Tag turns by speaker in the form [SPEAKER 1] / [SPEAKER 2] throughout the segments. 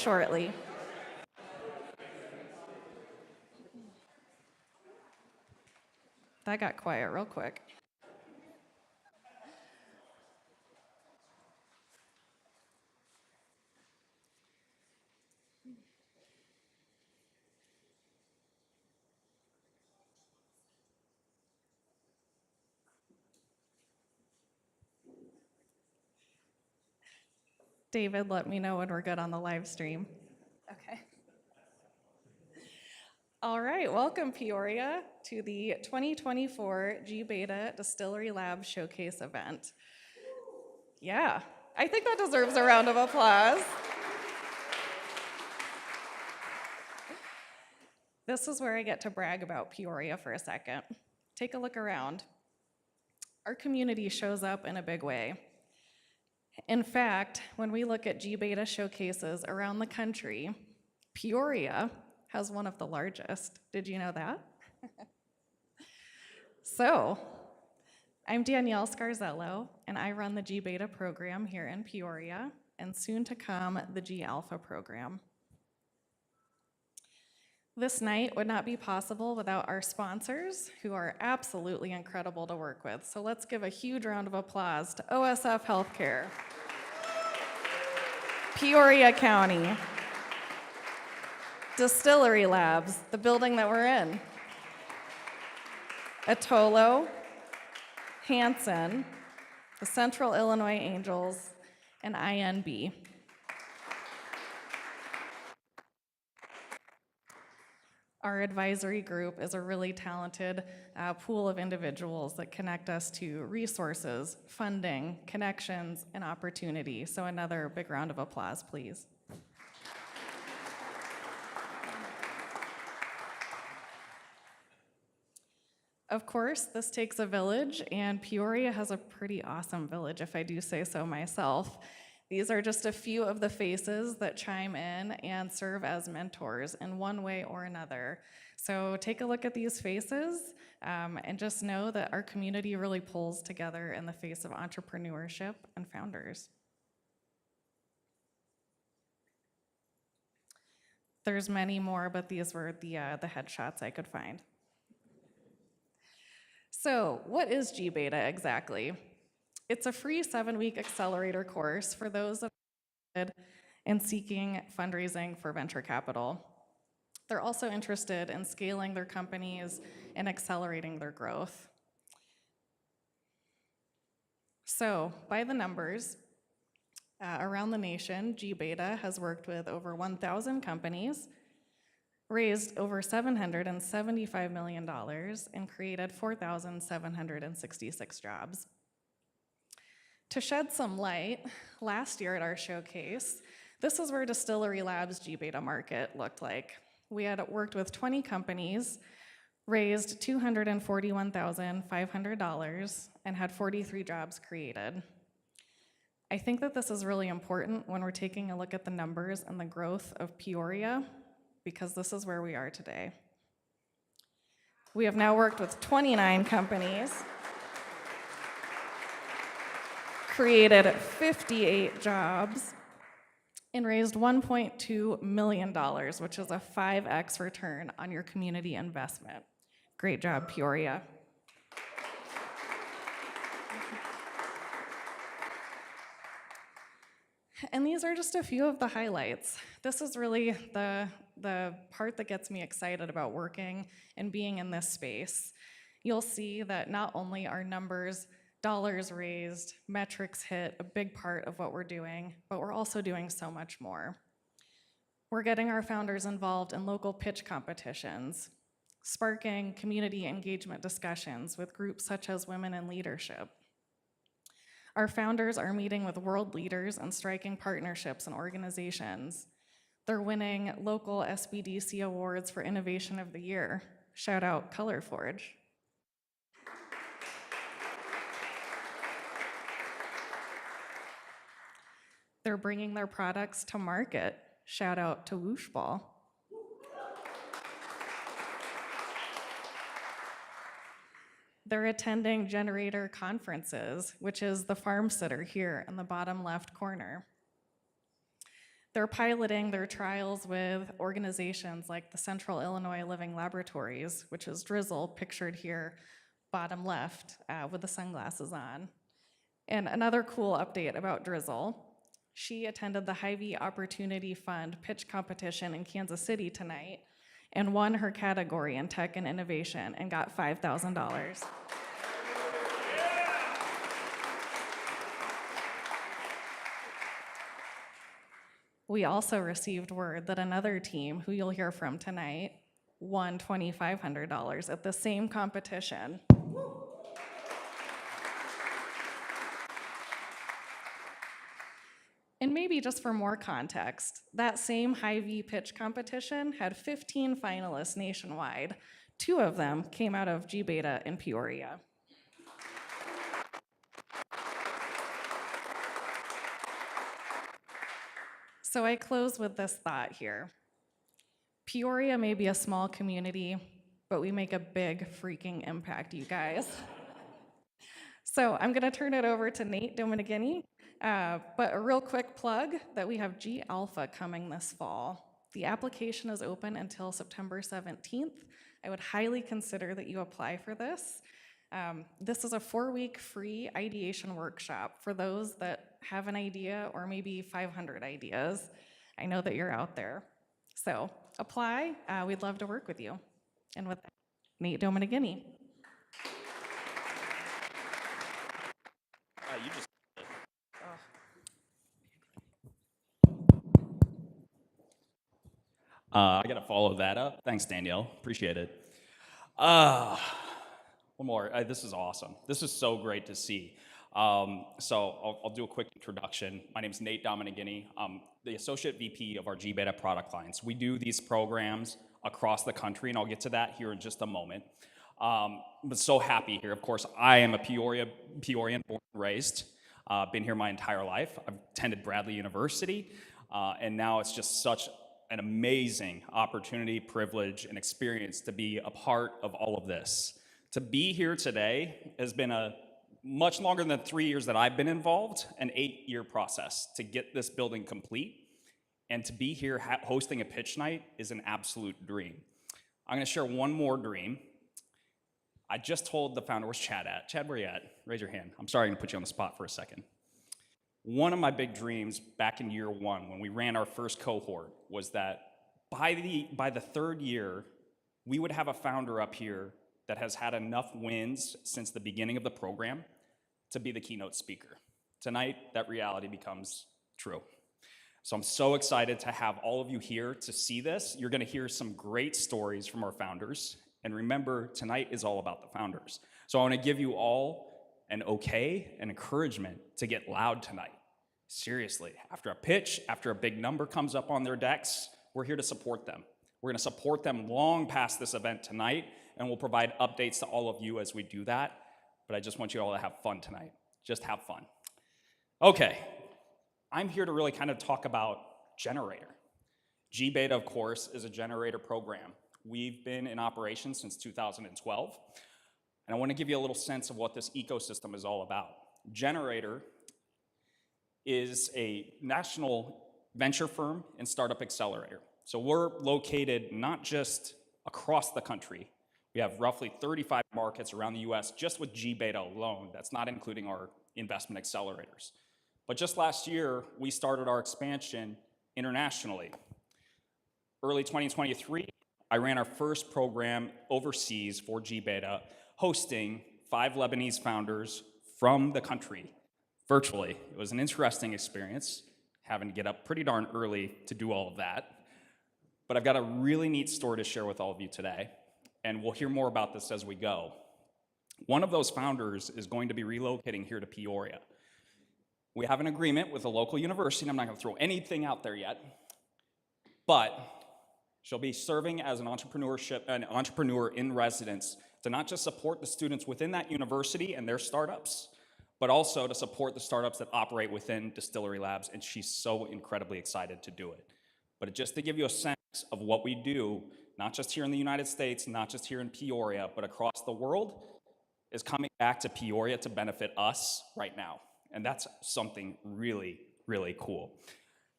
[SPEAKER 1] shortly. That got quiet real quick. David, let me know when we're good on the live stream. Okay. All right, welcome Peoria to the 2024 gBETA Distillery Lab Showcase event. Yeah, I think that deserves a round of applause. This is where I get to brag about Peoria for a second. Take a look around. Our community shows up in a big way. In fact, when we look at gBETA showcases around the country, Peoria has one of the largest. Did you know that? So, I'm Danielle Scarzello, and I run the gBETA program here in Peoria, and soon to come, the G Alpha program. This night would not be possible without our sponsors, who are absolutely incredible to work with. So let's give a huge round of applause to OSF Healthcare, Peoria County, Distillery Labs, the building that we're in, Atolo, Hanson, the Central Illinois Angels, and INB. Our advisory group is a really talented pool of individuals that connect us to resources, funding, connections, and opportunity. So another big round of applause, please. Of course, this takes a village, and Peoria has a pretty awesome village, if I do say so myself. These are just a few of the faces that chime in and serve as mentors in one way or another. So take a look at these faces and just know that our community really pulls together in the face of entrepreneurship and founders. There's many more, but these were the headshots I could find. So what is gBETA exactly? It's a free 7-week accelerator course for those that are interested in seeking fundraising for venture capital. They're also interested in scaling their companies and accelerating their growth. So, by the numbers, around the nation, gBETA has worked with over 1,000 companies, raised over $775 million, and created 4,766 jobs. To shed some light, last year at our showcase, this is where Distillery Lab's gBETA market looked like. We had worked with 20 companies, raised $241,500, and had 43 jobs created. I think that this is really important when we're taking a look at the numbers and the growth of Peoria, because this is where we are today. We have now worked with 29 companies, created 58 jobs, and raised $1.2 million, which is a 5x return on your community investment. Great job, Peoria. And these are just a few of the highlights. This is really the part that gets me excited about working and being in this space. You'll see that not only are numbers, dollars raised, metrics hit, a big part of what we're doing, but we're also doing so much more. We're getting our founders involved in local pitch competitions, sparking community engagement discussions with groups such as Women in Leadership. Our founders are meeting with world leaders and striking partnerships and organizations. They're winning local SBDC awards for Innovation of the Year. Shout out ColorForge. They're bringing their products to market. Shout out to Whoosh Ball. They're attending generator conferences, which is the farm sitter here in the bottom left corner. They're piloting their trials with organizations like the Central Illinois Living Laboratories, which is Drizzle, pictured here, bottom left, with the sunglasses on. And another cool update about Drizzle, she attended the Hy-Vee Opportunity Fund pitch competition in Kansas City tonight and won her category in tech and innovation and got $5,000. We also received word that another team, who you'll hear from tonight, won $2,500 at the same competition. And maybe just for more context, that same Hy-Vee pitch competition had 15 finalists nationwide. 2 of them came out of gBETA in Peoria. So I close with this thought here. Peoria may be a small community, but we make a big freaking impact, you guys. So I'm gonna turn it over to Nate Dominigini, but a real quick plug that we have G Alpha coming this fall. The application is open until September 17th. I would highly consider that you apply for this. This is a 4-week free ideation workshop for those that have an idea or maybe 500 ideas. I know that you're out there. So apply, we'd love to work with you. And with that, Nate Dominigini.
[SPEAKER 2] You just. I gotta follow that up. Thanks, Danielle. Appreciate it. One more. This is awesome. This is so great to see. So I'll do a quick introduction. My name is Nate Dominigini. I'm the Associate VP of our gBETA product lines. We do these programs across the country, and I'll get to that here in just a moment. But so happy here. Of course, I am a Peorian, born and raised. Been here my entire life. I've attended Bradley University, and now it's just such an amazing opportunity, privilege, and experience to be a part of all of this. To be here today has been a much longer than the 3 years that I've been involved, an 8-year process to get this building complete. And to be here hosting a pitch night is an absolute dream. I'm gonna share one more dream. I just told the founder, where's Chad at? Chad, where you at? Raise your hand. I'm sorry to put you on the spot for a second. One of my big dreams back in year 1, when we ran our first cohort, was that by the 3rd year, we would have a founder up here that has had enough wins since the beginning of the program to be the keynote speaker. Tonight, that reality becomes true. So I'm so excited to have all of you here to see this. You're gonna hear some great stories from our founders. And remember, tonight is all about the founders. So I wanna give you all an okay and encouragement to get loud tonight. Seriously, after a pitch, after a big number comes up on their decks, we're here to support them. We're gonna support them long past this event tonight, and we'll provide updates to all of you as we do that. But I just want you all to have fun tonight. Just have fun. Okay, I'm here to really kind of talk about Generator. gBETA, of course, is a generator program. We've been in operation since 2012. And I want to give you a little sense of what this ecosystem is all about. Generator is a national venture firm and startup accelerator. So we're located not just across the country. We have roughly 35 markets around the US just with gBETA alone. That's not including our investment accelerators. But just last year, we started our expansion internationally. Early 2023, I ran our first program overseas for gBETA, hosting 5 Lebanese founders from the country, virtually. It was an interesting experience, having to get up pretty darn early to do all of that. But I've got a really neat story to share with all of you today, and we'll hear more about this as we go. One of those founders is going to be relocating here to Peoria. We have an agreement with a local university, and I'm not gonna throw anything out there yet, but she'll be serving as an entrepreneur in residence to not just support the students within that university and their startups, but also to support the startups that operate within Distillery Labs, and she's so incredibly excited to do it. But just to give you a sense of what we do, not just here in the United States, not just here in Peoria, but across the world, is coming back to Peoria to benefit us right now. And that's something really, really cool.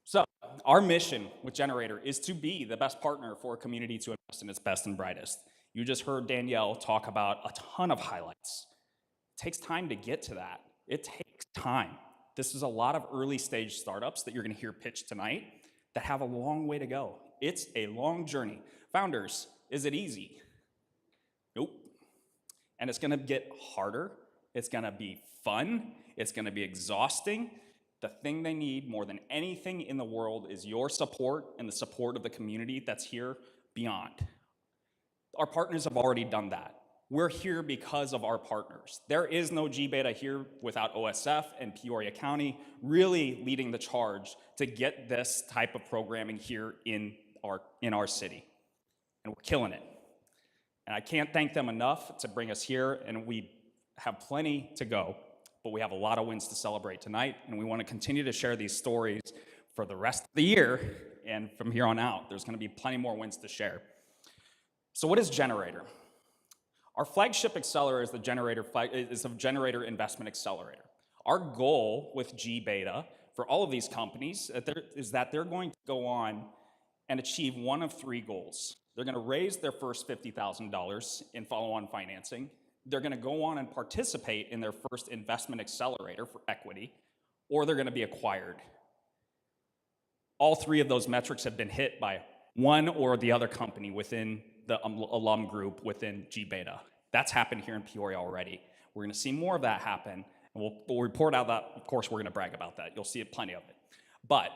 [SPEAKER 2] So our mission with Generator is to be the best partner for a community to invest in its best and brightest. You just heard Danielle talk about a ton of highlights. It takes time to get to that. It takes time. This is a lot of early stage startups that you're gonna hear pitched tonight that have a long way to go. It's a long journey. Founders, is it easy? Nope. And it's gonna get harder. It's gonna be fun. It's gonna be exhausting. The thing they need more than anything in the world is your support and the support of the community that's here beyond. Our partners have already done that. We're here because of our partners. There is no gBETA here without OSF and Peoria County really leading the charge to get this type of programming here in our city. And we're killing it. And I can't thank them enough to bring us here, and we have plenty to go, but we have a lot of wins to celebrate tonight, and we want to continue to share these stories for the rest of the year, and from here on out, there's going to be plenty more wins to share. So what is Generator? Our flagship accelerator is a Generator Investment Accelerator. Our goal with gBETA for all of these companies is that they're going to go on and achieve one of three goals. They're going to raise their first $50,000 in follow-on financing. They're going to go on and participate in their first investment accelerator for equity, or they're going to be acquired. All three of those metrics have been hit by one or the other company within the alum group within gBETA. That's happened here in Peoria already. We're going to see more of that happen, and we'll report out that, of course, we're going to brag about that. You'll see plenty of it. But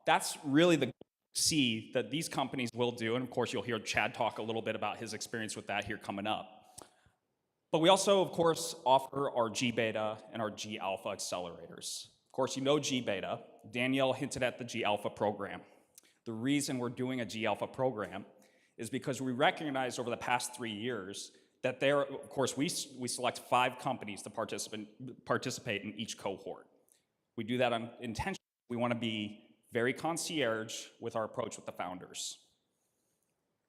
[SPEAKER 2] that's really the see that these companies will do, and of course, you'll hear Chad talk a little bit about his experience with that here coming up. But we also, of course, offer our gBETA and our gAlpha accelerators. Of course, you know gBETA. Danielle hinted at the gAlpha program. The reason we're doing a gAlpha program is because we recognize over the past 3 years that there, of course, we select 5 companies to participate in each cohort. We do that intentionally. We want to be very concierge with our approach with the founders.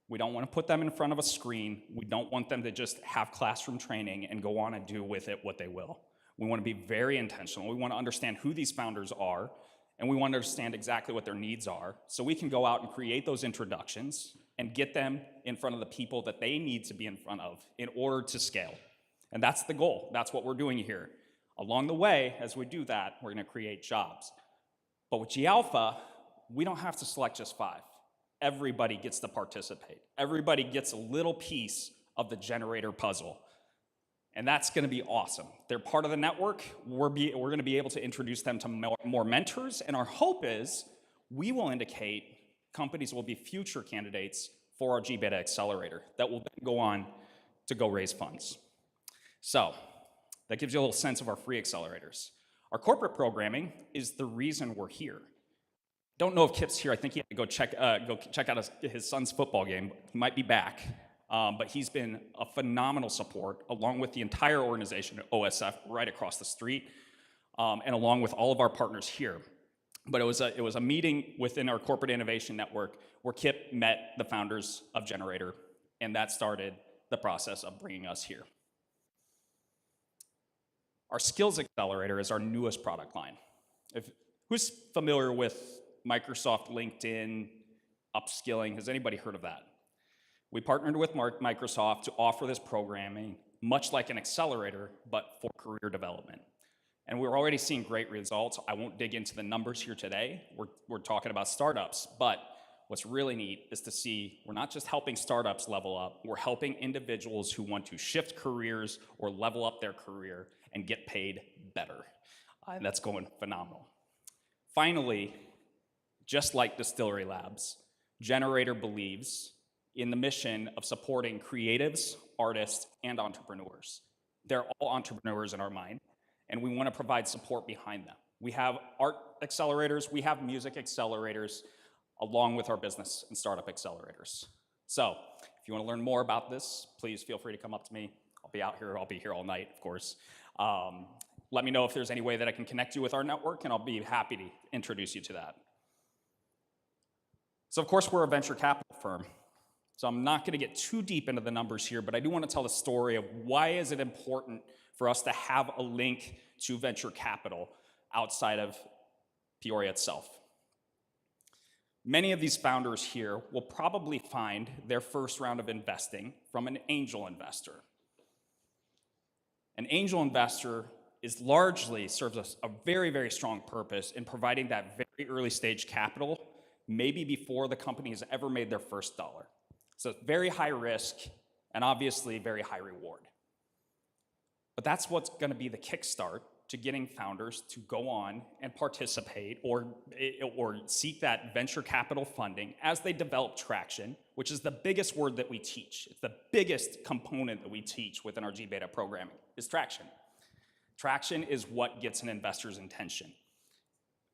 [SPEAKER 2] We don't want to put them in front of a screen. We don't want them to just have classroom training and go on and do with it what they will. We want to be very intentional. We want to understand who these founders are, and we want to understand exactly what their needs are, so we can go out and create those introductions and get them in front of the people that they need to be in front of in order to scale. And that's the goal. That's what we're doing here. Along the way, as we do that, we're going to create jobs. But with gAlpha, we don't have to select just 5. Everybody gets to participate. Everybody gets a little piece of the Generator puzzle. And that's going to be awesome. They're part of the network. We're going to be able to introduce them to more mentors. And our hope is we will indicate companies will be future candidates for our gBETA accelerator that will then go on to go raise funds. So that gives you a little sense of our free accelerators. Our corporate programming is the reason we're here. Don't know if Kip's here. I think he had to go check out his son's football game. He might be back, but he's been a phenomenal support, along with the entire organization at OSF right across the street, and along with all of our partners here. But it was a meeting within our corporate innovation network where Kip met the founders of Generator, and that started the process of bringing us here. Our Skills Accelerator is our newest product line. Who's familiar with Microsoft, LinkedIn, upskilling? Has anybody heard of that? We partnered with Microsoft to offer this programming, much like an accelerator, but for career development. And we're already seeing great results. I won't dig into the numbers here today. We're talking about startups, but what's really neat is to see we're not just helping startups level up, we're helping individuals who want to shift careers or level up their career and get paid better. And that's going phenomenal. Finally, just like Distillery Labs, Generator believes in the mission of supporting creatives, artists, and entrepreneurs. They're all entrepreneurs in our mind, and we want to provide support behind them. We have art accelerators, we have music accelerators, along with our business and startup accelerators. So, if you want to learn more about this, please feel free to come up to me. I'll be out here, I'll be here all night, of course. Let me know if there's any way that I can connect you with our network, and I'll be happy to introduce you to that. So, of course, we're a venture capital firm. So I'm not going to get too deep into the numbers here, but I do want to tell the story of why is it important for us to have a link to venture capital outside of Peoria itself. Many of these founders here will probably find their first round of investing from an angel investor. An angel investor serves a very, very strong purpose in providing that very early stage capital, maybe before the company has ever made their first dollar. So it's very high risk and obviously very high reward. But that's what's going to be the kickstart to getting founders to go on and participate or seek that venture capital funding as they develop traction, which is the biggest word that we teach. It's the biggest component that we teach within our gBETA programming is traction. Traction is what gets an investor's attention.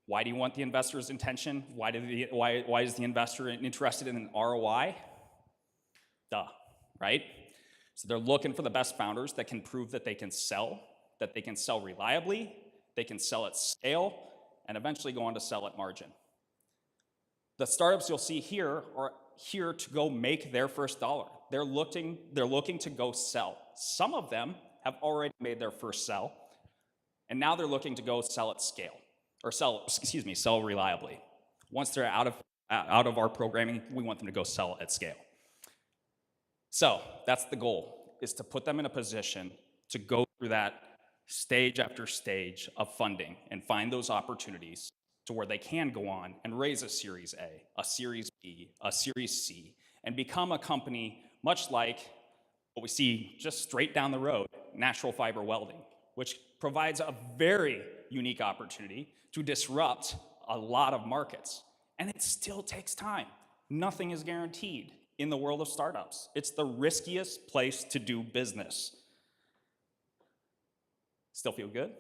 [SPEAKER 2] Why do you want the investor's attention? Why is the investor interested in an ROI? Duh, right? So they're looking for the best founders that can prove that they can sell reliably, they can sell at scale, and eventually go on to sell at margin. The startups you'll see here are here to go make their first dollar. They're looking to go sell. Some of them have already made their first sell, and now they're looking to go sell at scale, or sell reliably. Once they're out of our programming, we want them to go sell at scale. So that's the goal, is to put them in a position to go through that stage after stage of funding and find those opportunities to where they can go on and raise a Series A, a Series B, a Series C, and become a company much like what we see just straight down the road, natural fiber welding, which provides a very unique opportunity to disrupt a lot of markets. And it still takes time. Nothing is guaranteed in the world of startups. It's the riskiest place to do business. Still feel good?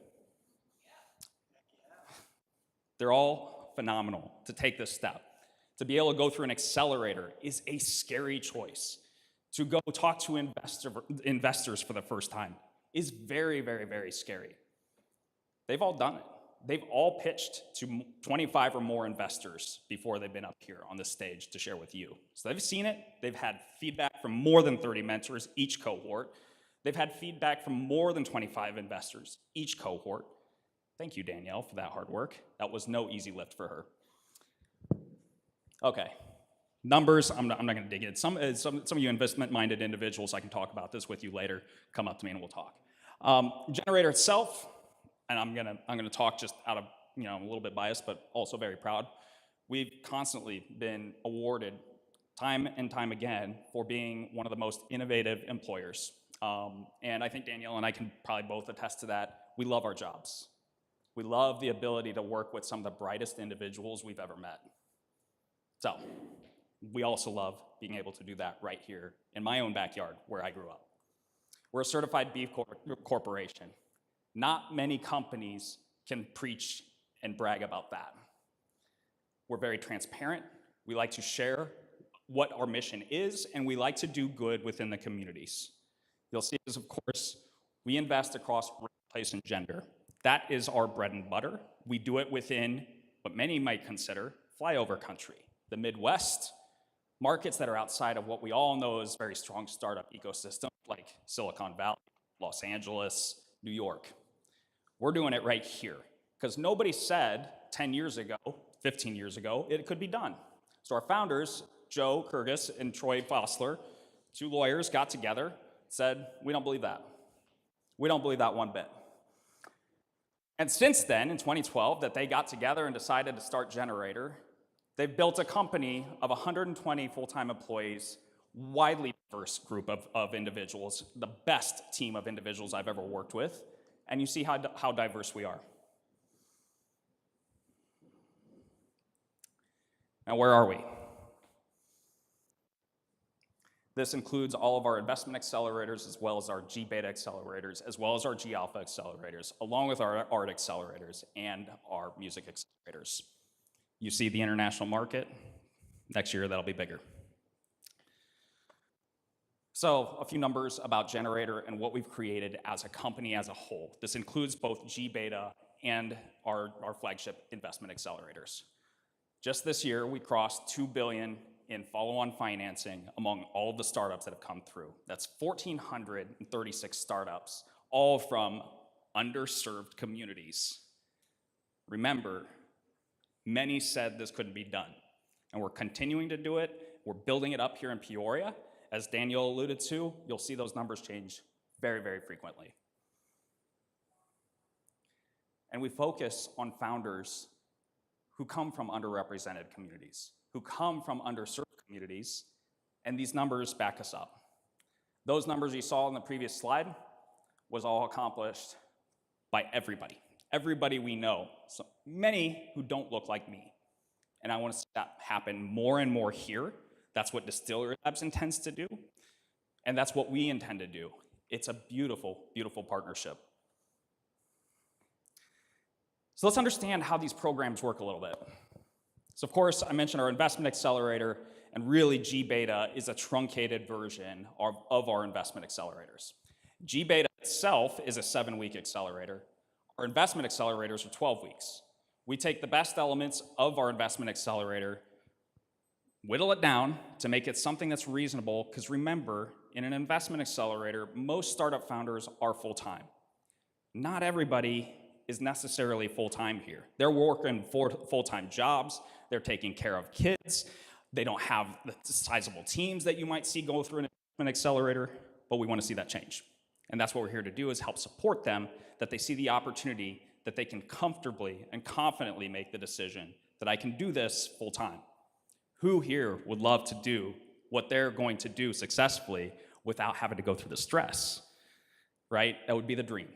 [SPEAKER 2] They're all phenomenal to take this step. To be able to go through an accelerator is a scary choice. To go talk to investors for the first time is very, very, very scary. They've all done it. They've all pitched to 25 or more investors before they've been up here on the stage to share with you. So they've seen it. They've had feedback from more than 30 mentors each cohort. They've had feedback from more than 25 investors each cohort. Thank you, Danielle, for that hard work. That was no easy lift for her. Okay, numbers, I'm not going to dig in. Some of you investment-minded individuals, I can talk about this with you later. Come up to me and we'll talk. Generator itself, and I'm gonna talk just out of, a little bit biased, but also very proud. We've constantly been awarded time and time again for being one of the most innovative employers. And I think Danielle and I can probably both attest to that. We love our jobs. We love the ability to work with some of the brightest individuals we've ever met. So we also love being able to do that right here in my own backyard where I grew up. We're a certified B corporation. Not many companies can preach and brag about that. We're very transparent. We like to share what our mission is, and we like to do good within the communities. You'll see this, of course, we invest across race, place, and gender. That is our bread and butter. We do it within what many might consider flyover country, the Midwest, markets that are outside of what we all know is very strong startup ecosystem, like Silicon Valley, Los Angeles, New York. We're doing it right here, because nobody said 10 years ago, 15 years ago, it could be done. So our founders, Joe Kurgis and Troy Fossler, two lawyers, got together, said, we don't believe that. We don't believe that one bit. And since then, in 2012, that they got together and decided to start Generator, they've built a company of 120 full-time employees, widely diverse group of individuals, the best team of individuals I've ever worked with, and you see how diverse we are. Now, where are we? This includes all of our investment accelerators, as well as our gBETA accelerators, as well as our gAlpha accelerators, along with our art accelerators and our music accelerators. You see the international market. Next year, that'll be bigger. So a few numbers about Generator and what we've created as a company as a whole. This includes both gBETA and our flagship investment accelerators. Just this year, we crossed $2 billion in follow-on financing among all of the startups that have come through. That's 1,436 startups, all from underserved communities. Remember, many said this couldn't be done. and we're continuing to do it. We're building it up here in Peoria. As Daniel alluded to, you'll see those numbers change very, very frequently. And we focus on founders who come from underrepresented communities, who come from underserved communities, and these numbers back us up. Those numbers you saw in the previous slide was all accomplished by everybody. Everybody we know, so many who don't look like me. And I want to see that happen more and more here. That's what Distillery Labs intends to do, and that's what we intend to do. It's a beautiful, beautiful partnership. So let's understand how these programs work a little bit. So of course, I mentioned our investment accelerator, and really gBETA is a truncated version of our investment accelerators. gBETA itself is a 7-week accelerator. Our investment accelerators are 12 weeks. We take the best elements of our investment accelerator, whittle it down to make it something that's reasonable, because remember, in an investment accelerator, most startup founders are full-time. Not everybody is necessarily full-time here. They're working full-time jobs, they're taking care of kids, they don't have the sizable teams that you might see go through an investment accelerator, but we want to see that change. And that's what we're here to do, is help support them, that they see the opportunity, that they can comfortably and confidently make the decision that I can do this full-time. Who here would love to do what they're going to do successfully without having to go through the stress, right? That would be the dream.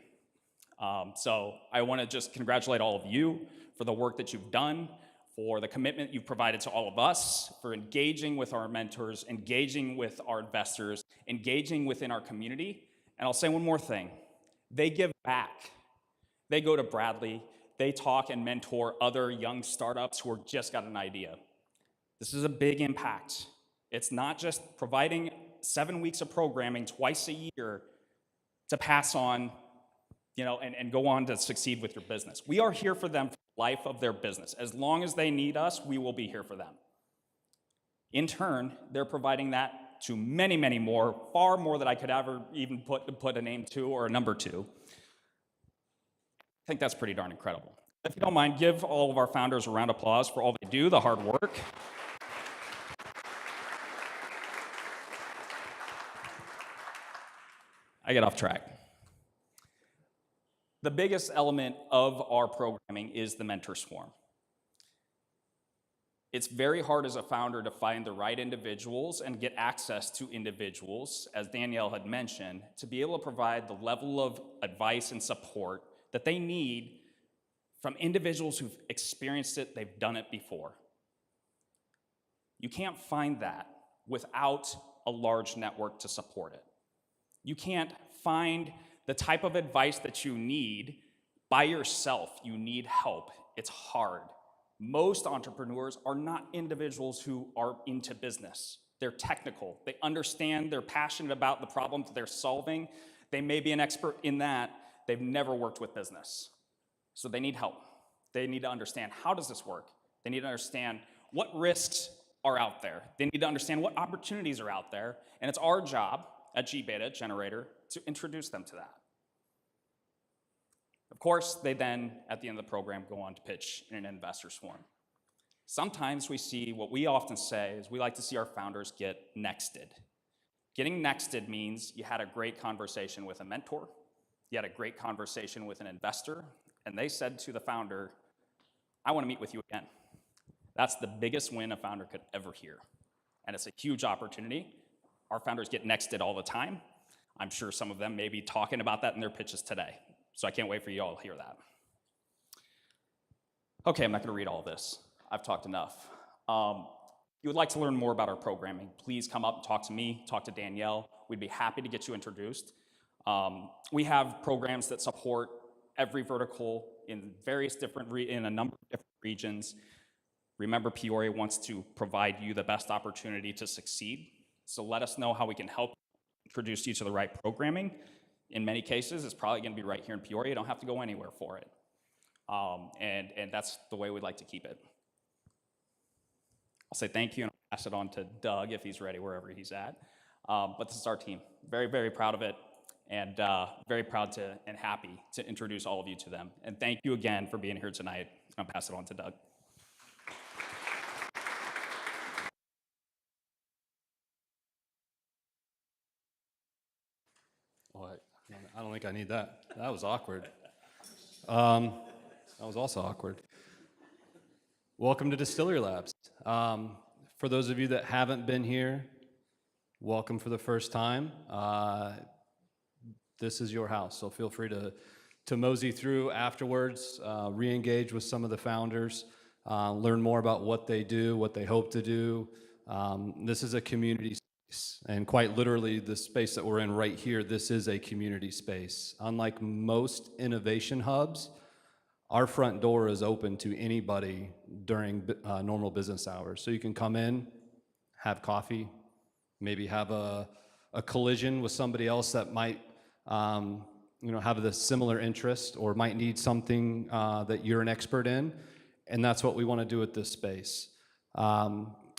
[SPEAKER 2] So I want to just congratulate all of you for the work that you've done, for the commitment you've provided to all of us, for engaging with our mentors, engaging with our investors, engaging within our community. And I'll say one more thing. They give back. They go to Bradley. They talk and mentor other young startups who are just got an idea. This is a big impact. It's not just providing 7 weeks of programming twice a year to pass on, and go on to succeed with your business. We are here for them for the life of their business. As long as they need us, we will be here for them. In turn, they're providing that to many, many more, far more than I could ever even put a name to or a number to. I think that's pretty darn incredible. If you don't mind, give all of our founders a round of applause for all they do, the hard work. I get off track. The biggest element of our programming is the mentor swarm. It's very hard as a founder to find the right individuals and get access to individuals, as Danielle had mentioned, to be able to provide the level of advice and support that they need from individuals who've experienced it, they've done it before. You can't find that without a large network to support it. You can't find the type of advice that you need by yourself. You need help. It's hard. Most entrepreneurs are not individuals who are into business. They're technical. They understand, they're passionate about the problems they're solving. They may be an expert in that. They've never worked with business. So they need help. They need to understand, how does this work? They need to understand what risks are out there. They need to understand what opportunities are out there. And it's our job at gBETA Generator to introduce them to that. Of course, they then, at the end of the program, go on to pitch in an investor swarm. Sometimes we see, what we often say is we like to see our founders get nexted. Getting nexted means you had a great conversation with a mentor, you had a great conversation with an investor, and they said to the founder, I want to meet with you again. That's the biggest win a founder could ever hear. And it's a huge opportunity. Our founders get nexted all the time. I'm sure some of them may be talking about that in their pitches today. So I can't wait for you all to hear that. Okay, I'm not gonna read all this. I've talked enough. If you would like to learn more about our programming, please come up and talk to me, talk to Danielle. We'd be happy to get you introduced. We have programs that support every vertical in in a number of different regions. Remember, Peoria wants to provide you the best opportunity to succeed. So let us know how we can help introduce you to the right programming. In many cases, it's probably gonna be right here in Peoria. You don't have to go anywhere for it. And that's the way we'd like to keep it. I'll say thank you and I'll pass it on to Doug if he's ready, wherever he's at. But this is our team. Very, very proud of it, and very proud to and happy to introduce all of you to them. And thank you again for being here tonight. I'll pass it on to Doug.
[SPEAKER 3] I don't think I need that. That was awkward. That was also awkward. Welcome to Distillery Labs. For those of you that haven't been here, welcome for the first time. This is your house, so feel free to mosey through afterwards, re-engage with some of the founders, learn more about what they do, what they hope to do. This is a community space, and quite literally, the space that we're in right here, this is a community space. Unlike most innovation hubs, our front door is open to anybody during normal business hours. So you can come in, have coffee, maybe have a collision with somebody else that might have the similar interest or might need something that you're an expert in. And that's what we want to do at this space.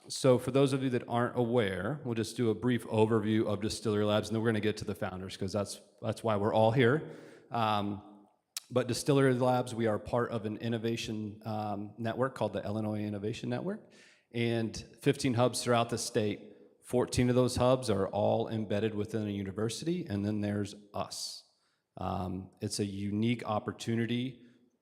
[SPEAKER 3] So for those of you that aren't aware, we'll just do a brief overview of Distillery Labs, and then we're going to get to the founders, because that's why we're all here. But Distillery Labs, we are part of an innovation network called the Illinois Innovation Network, and 15 hubs throughout the state. 14 of those hubs are all embedded within a university, and then there's us. It's a unique opportunity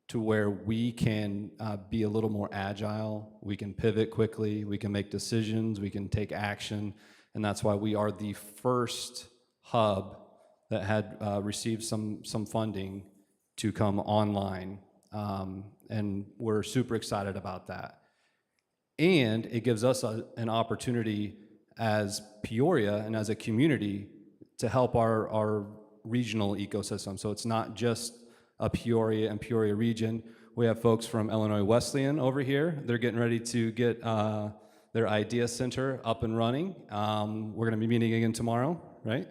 [SPEAKER 3] to where we can be a little more agile, we can pivot quickly, we can make decisions, we can take action, and that's why we are the first hub that had received some funding to come online, and we're super excited about that. And it gives us an opportunity as Peoria and as a community to help our regional ecosystem. So it's not just a Peoria and Peoria region. We have folks from Illinois Wesleyan over here. They're getting ready to get their idea center up and running. We're gonna be meeting again tomorrow, right?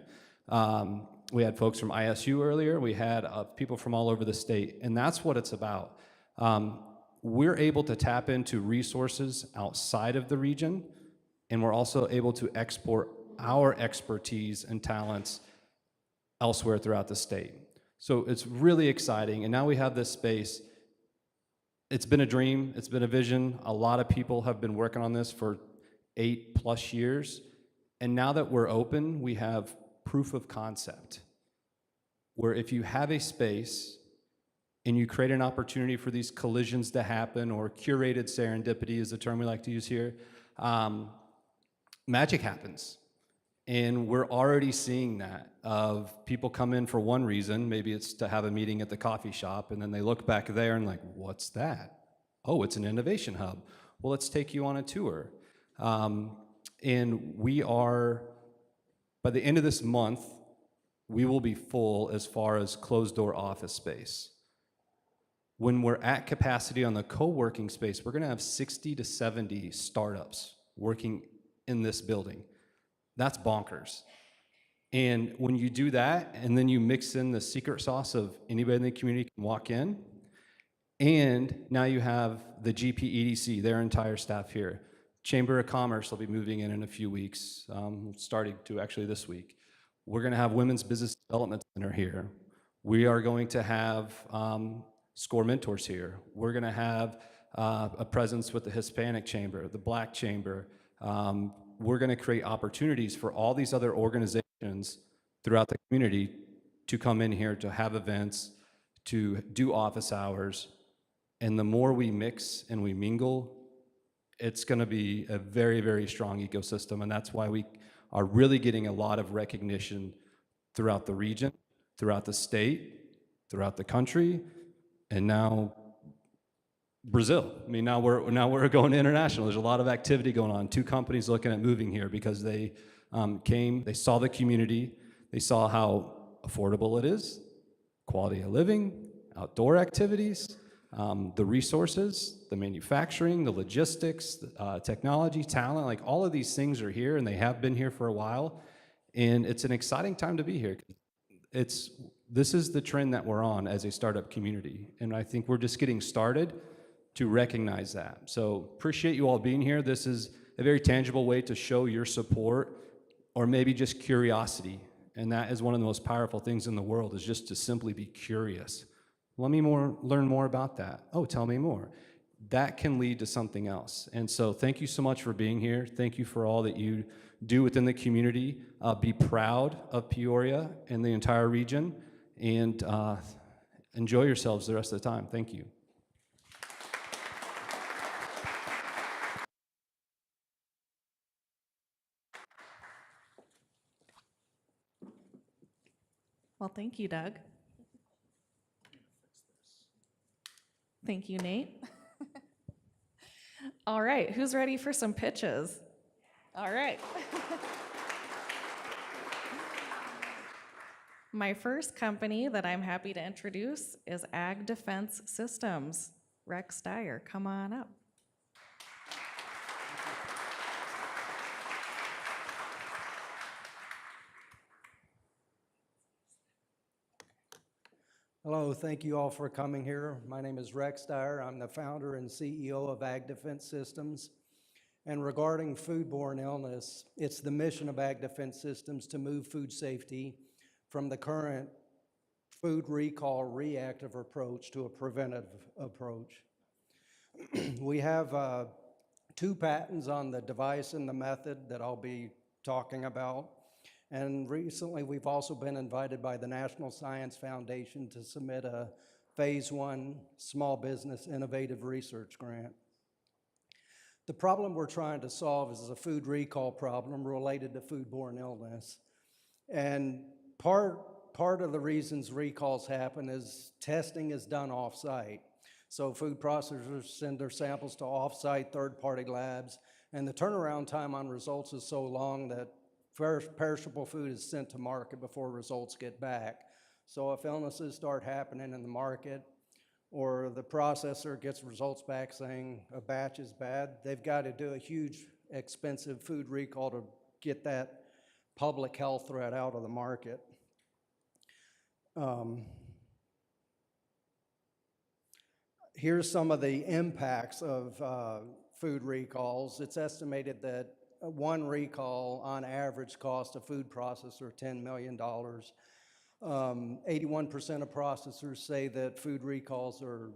[SPEAKER 3] We had folks from ISU earlier. We had people from all over the state, and that's what it's about. We're able to tap into resources outside of the region, and we're also able to export our expertise and talents elsewhere throughout the state. So it's really exciting, and now we have this space. It's been a dream, it's been a vision. A lot of people have been working on this for 8+ years, and now that we're open, we have proof of concept, where if you have a space and you create an opportunity for these collisions to happen, or curated serendipity is the term we like to use here, magic happens. And we're already seeing that, of people come in for one reason, maybe it's to have a meeting at the coffee shop, and then they look back there and like, what's that? Oh, it's an innovation hub. Well, let's take you on a tour. And we are, by the end of this month, we will be full as far as closed door office space. When we're at capacity on the co-working space, we're gonna have 60 to 70 startups working in this building. That's bonkers. And when you do that, and then you mix in the secret sauce of anybody in the community can walk in, and now you have the gBETA, their entire staff here. Chamber of Commerce will be moving in a few weeks, starting to actually this week. We're gonna have Women's Business Development Center here. We are going to have SCORE mentors here. We're gonna have a presence with the Hispanic Chamber, the Black Chamber. We're gonna create opportunities for all these other organizations throughout the community to come in here, to have events, to do office hours. And the more we mix and we mingle, it's gonna be a very, very strong ecosystem. And that's why we are really getting a lot of recognition throughout the region, throughout the state, throughout the country, and now Brazil. I mean, now we're going international. There's a lot of activity going on. 2 companies looking at moving here because they came, they saw the community, they saw how affordable it is, quality of living, outdoor activities, the resources, the manufacturing, the logistics, technology, talent, like all of these things are here, and they have been here for a while. And it's an exciting time to be here. This is the trend that we're on as a startup community. And I think we're just getting started to recognize that. So appreciate you all being here. This is a very tangible way to show your support, or maybe just curiosity. And that is one of the most powerful things in the world, is just to simply be curious. Let me learn more about that. Oh, tell me more. That can lead to something else. And so thank you so much for being here. Thank you for all that you do within the community. Be proud of Peoria and the entire region. and enjoy yourselves the rest of the time. Thank you.
[SPEAKER 1] Well, thank you, Doug. Thank you, Nate. All right, who's ready for some pitches? All right. My first company that I'm happy to introduce is Ag Defense Systems. Rex Dyer, come on up.
[SPEAKER 4] Hello, thank you all for coming here. My name is Rex Dyer. I'm the founder and CEO of Ag Defense Systems. And regarding foodborne illness, it's the mission of Ag Defense Systems to move food safety from the current food recall reactive approach to a preventive approach. We have 2 patents on the device and the method that I'll be talking about. And recently, we've also been invited by the National Science Foundation to submit a Phase 1 Small Business Innovative Research Grant. The problem we're trying to solve is a food recall problem related to foodborne illness. And part of the reasons recalls happen is testing is done off-site. So food processors send their samples to off-site third-party labs, and the turnaround time on results is so long that perishable food is sent to market before results get back. So if illnesses start happening in the market, or the processor gets results back saying a batch is bad, they've got to do a huge, expensive food recall to get that public health threat out of the market. Here's some of the impacts of food recalls. It's estimated that one recall on average costs a food processor $10 million. 81% of processors say that food recalls are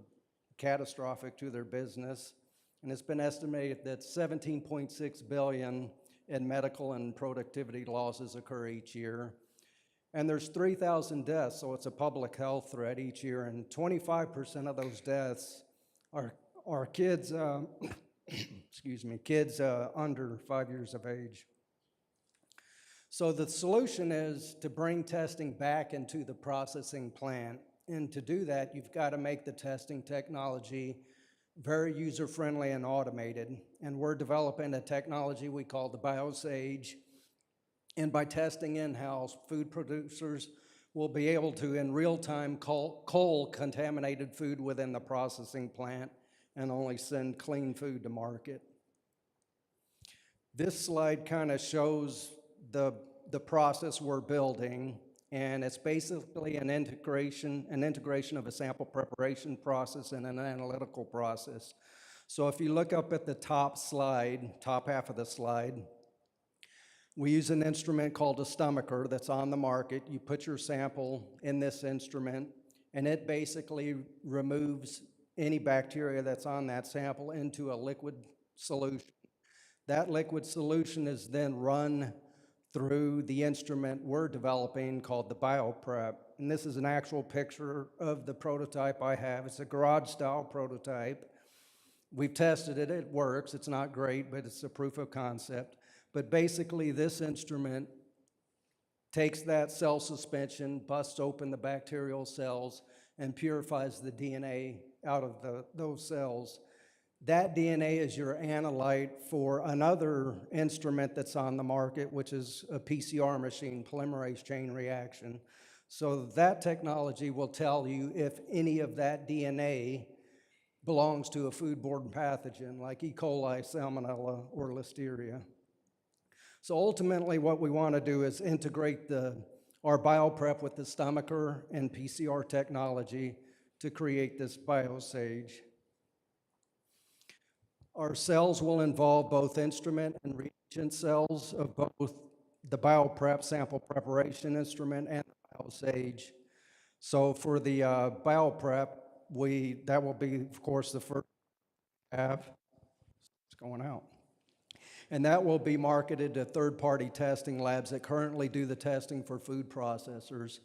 [SPEAKER 4] catastrophic to their business, and it's been estimated that 17.6 billion in medical and productivity losses occur each year. And there's 3,000 deaths, so it's a public health threat each year, and 25% of those deaths are kids, kids under 5 years of age. So the solution is to bring testing back into the processing plant. And to do that, you've got to make the testing technology very user-friendly and automated. And we're developing a technology we call the BioSage. And by testing in-house, food producers will be able to, in real time, cull contaminated food within the processing plant and only send clean food to market. This slide kind of shows the process we're building, and it's basically an integration of a sample preparation process and an analytical process. So if you look up at the top half of the slide, we use an instrument called a stomacher that's on the market. You put your sample in this instrument, and it basically removes any bacteria that's on that sample into a liquid solution. That liquid solution is then run through the instrument we're developing called the BioPrep. And this is an actual picture of the prototype I have. It's a garage-style prototype. We've tested it, it works. It's not great, but it's a proof of concept. But basically, this instrument takes that cell suspension, busts open the bacterial cells, and purifies the DNA out of those cells. That DNA is your analyte for another instrument that's on the market, which is a PCR machine, polymerase chain reaction. So that technology will tell you if any of that DNA belongs to a foodborne pathogen like E. coli, Salmonella, or Listeria. So ultimately what we want to do is integrate our BioPrep with the stomacher and PCR technology to create this BioSage. Our cells will involve both instrument and reagent cells of both the BioPrep sample preparation instrument and the BioSage. So for the BioPrep, that will be, of course, the first have. It's going out. And that will be marketed to third-party testing labs that currently do the testing for food processors.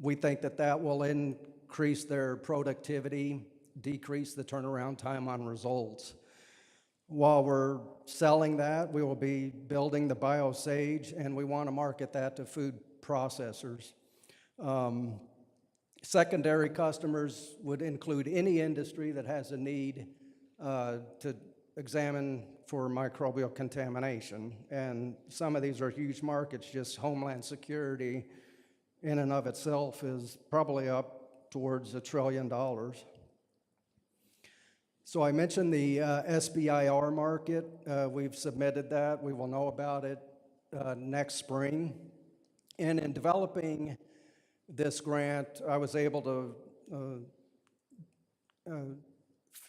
[SPEAKER 4] We think that that will increase their productivity, decrease the turnaround time on results. While we're selling that, we will be building the BioSage, and we want to market that to food processors. Secondary customers would include any industry that has a need to examine for microbial contamination. And some of these are huge markets. Just Homeland Security in and of itself is probably up towards $1 trillion. So I mentioned the SBIR market. We've submitted that. We will know about it next spring. And in developing this grant, I was able to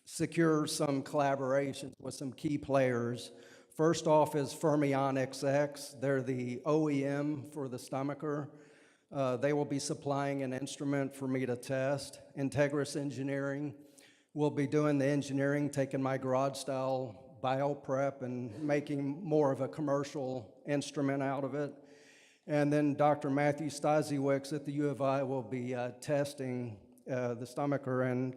[SPEAKER 4] secure some collaborations with some key players. First off is Fermion XX. They're the OEM for the stomacher. They will be supplying an instrument for me to test. Integris Engineering will be doing the engineering, taking my garage-style bioprep and making more of a commercial instrument out of it. And then Dr. Matthew Stasiewicz at the U of I will be testing the stomacher in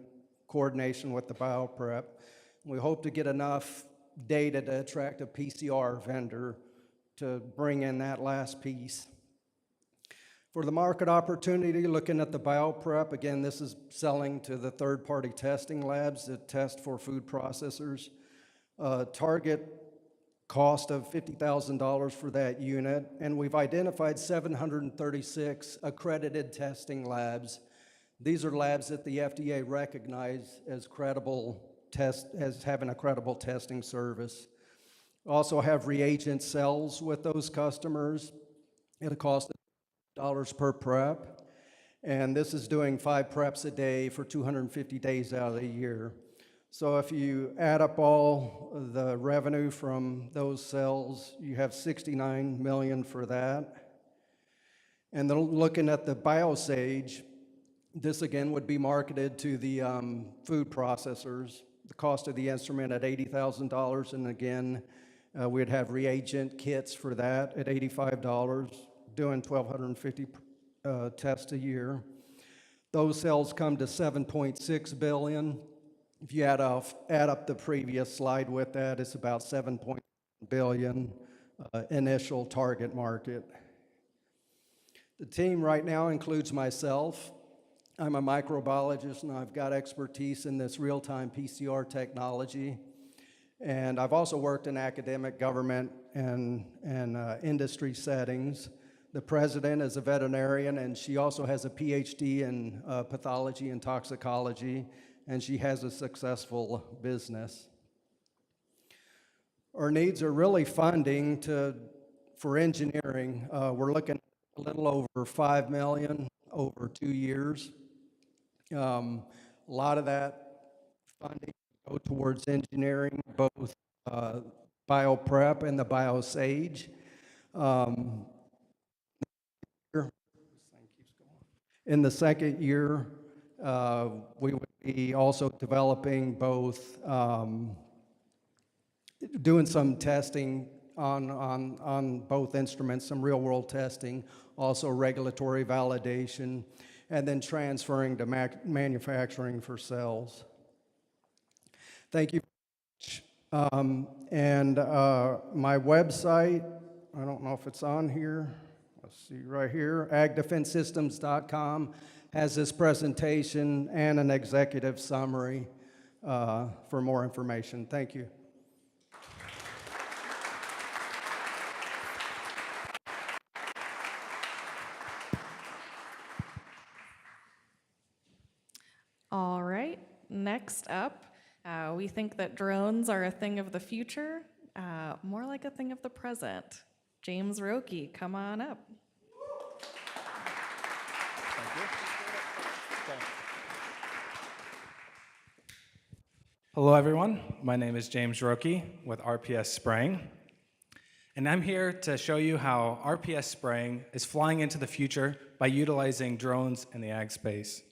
[SPEAKER 4] coordination with the bioprep. We hope to get enough data to attract a PCR vendor to bring in that last piece. For the market opportunity, looking at the bioprep, again, this is selling to the third-party testing labs that test for food processors. Target cost of $50,000 for that unit, and we've identified 736 accredited testing labs. These are labs that the FDA recognizes as having a credible testing service. Also have reagent cells with those customers at a cost of $1 per prep, and this is doing 5 preps a day for 250 days out of the year. So if you add up all the revenue from those cells, you have $69 million for that. And then looking at the BioSage, this again would be marketed to the food processors. The cost of the instrument at $80,000, and again, we'd have reagent kits for that at $85, doing 1,250 tests a year. Those cells come to $7.6 billion. If you add up the previous slide with that, it's about $7.1 billion initial target market. The team right now includes myself. I'm a microbiologist, and I've got expertise in this real-time PCR technology. And I've also worked in academic, government, and industry settings. The president is a veterinarian, and she also has a PhD in pathology and toxicology, and she has a successful business. Our needs are really funding for engineering. We're looking at a little over $5 million over 2 years. A lot of that funding go towards engineering, both bioprep and the BioSage. In the second year, we would be also developing both, doing some testing on both instruments, some real-world testing, also regulatory validation, and then transferring to manufacturing for cells. Thank you. And my website, I don't know if it's on here. Let's see right here, agdefensesystems.com has this presentation and an executive summary for more information. Thank you.
[SPEAKER 1] All right, next up, we think that drones are a thing of the future, more like a thing of the present. James Roque, come on up.
[SPEAKER 5] Hello, everyone. My name is James Roque with RPS Spraying, and I'm here to show you how RPS Spraying is flying into the future by utilizing drones in the ag space.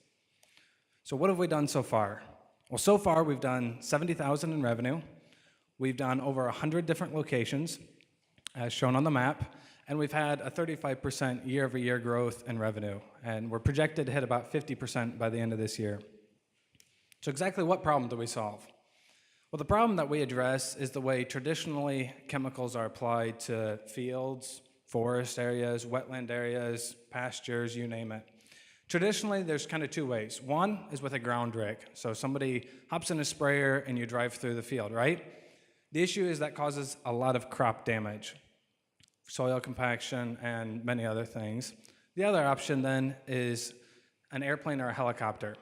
[SPEAKER 5] So what have we done so far? Well, so far we've done $70,000 in revenue. We've done over 100 different locations, as shown on the map, And we've had a 35% year-over-year growth in revenue, and we're projected to hit about 50% by the end of this year. So exactly what problem do we solve? Well, the problem that we address is the way traditionally chemicals are applied to fields, forest areas, wetland areas, pastures, you name it. Traditionally, there's kind of two ways. One is with a ground rig. So somebody hops in a sprayer and you drive through the field, right? The issue is that causes a lot of crop damage, soil compaction, and many other things. The other option then is an airplane or a helicopter.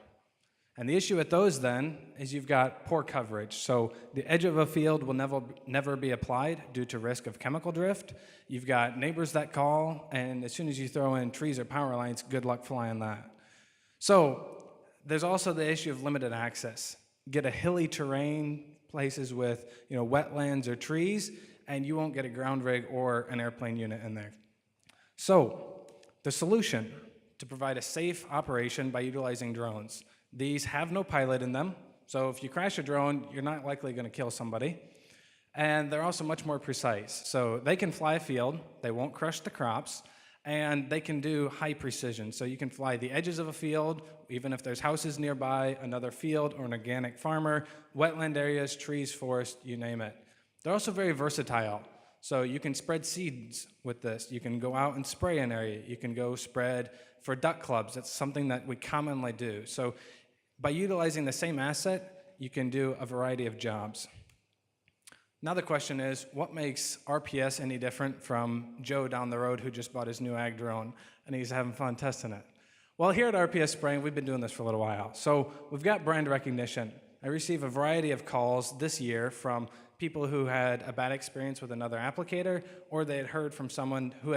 [SPEAKER 5] And the issue with those then is you've got poor coverage. So the edge of a field will never be applied due to risk of chemical drift. You've got neighbors that call, and as soon as you throw in trees or power lines, good luck flying that. So there's also the issue of limited access. Get a hilly terrain, places with wetlands or trees, and you won't get a ground rig or an airplane unit in there. So the solution to provide a safe operation by utilizing drones. These have no pilot in them, so if you crash a drone, you're not likely going to kill somebody. And they're also much more precise. So they can fly a field, they won't crush the crops, and they can do high precision. So you can fly the edges of a field, even if there's houses nearby, another field, or an organic farmer, wetland areas, trees, forest, you name it. They're also very versatile. So you can spread seeds with this. You can go out and spray an area. You can go spread for duck clubs. That's something that we commonly do. So by utilizing the same asset, you can do a variety of jobs. Now the question is, what makes RPS any different from Joe down the road who just bought his new ag drone and he's having fun testing it? Well, here at RPS Spraying, we've been doing this for a little while. So we've got brand recognition. I receive a variety of calls this year from people who had a bad experience with another applicator, or they had heard from someone who we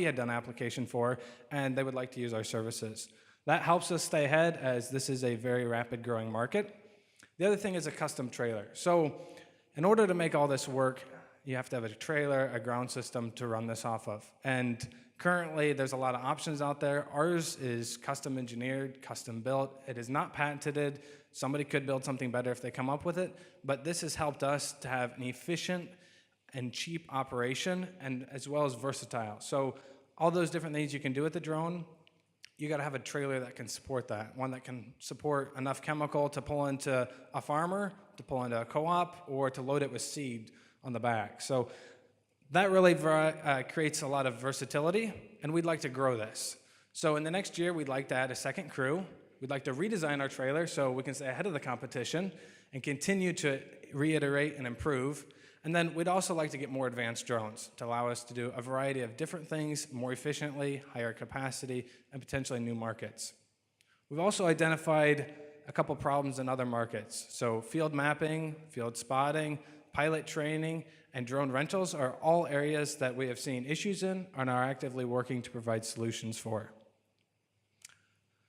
[SPEAKER 5] had done application for, and they would like to use our services. That helps us stay ahead, as this is a very rapid growing market. The other thing is a custom trailer. So in order to make all this work, you have to have a trailer, a ground system to run this off of. And currently, there's a lot of options out there. Ours is custom engineered, custom built. It is not patented. Somebody could build something better if they come up with it, but this has helped us to have an efficient and cheap operation, and as well as versatile. So all those different things you can do with the drone, you gotta have a trailer that can support that. One that can support enough chemical to pull into a farmer, to pull into a co-op, or to load it with seed on the back. So that really creates a lot of versatility, and we'd like to grow this. So in the next year, we'd like to add a second crew. We'd like to redesign our trailer so we can stay ahead of the competition and continue to reiterate and improve. And then we'd also like to get more advanced drones to allow us to do a variety of different things more efficiently, higher capacity, and potentially new markets. We've also identified a couple problems in other markets. So field mapping, field spotting, pilot training, and drone rentals are all areas that we have seen issues in and are actively working to provide solutions for.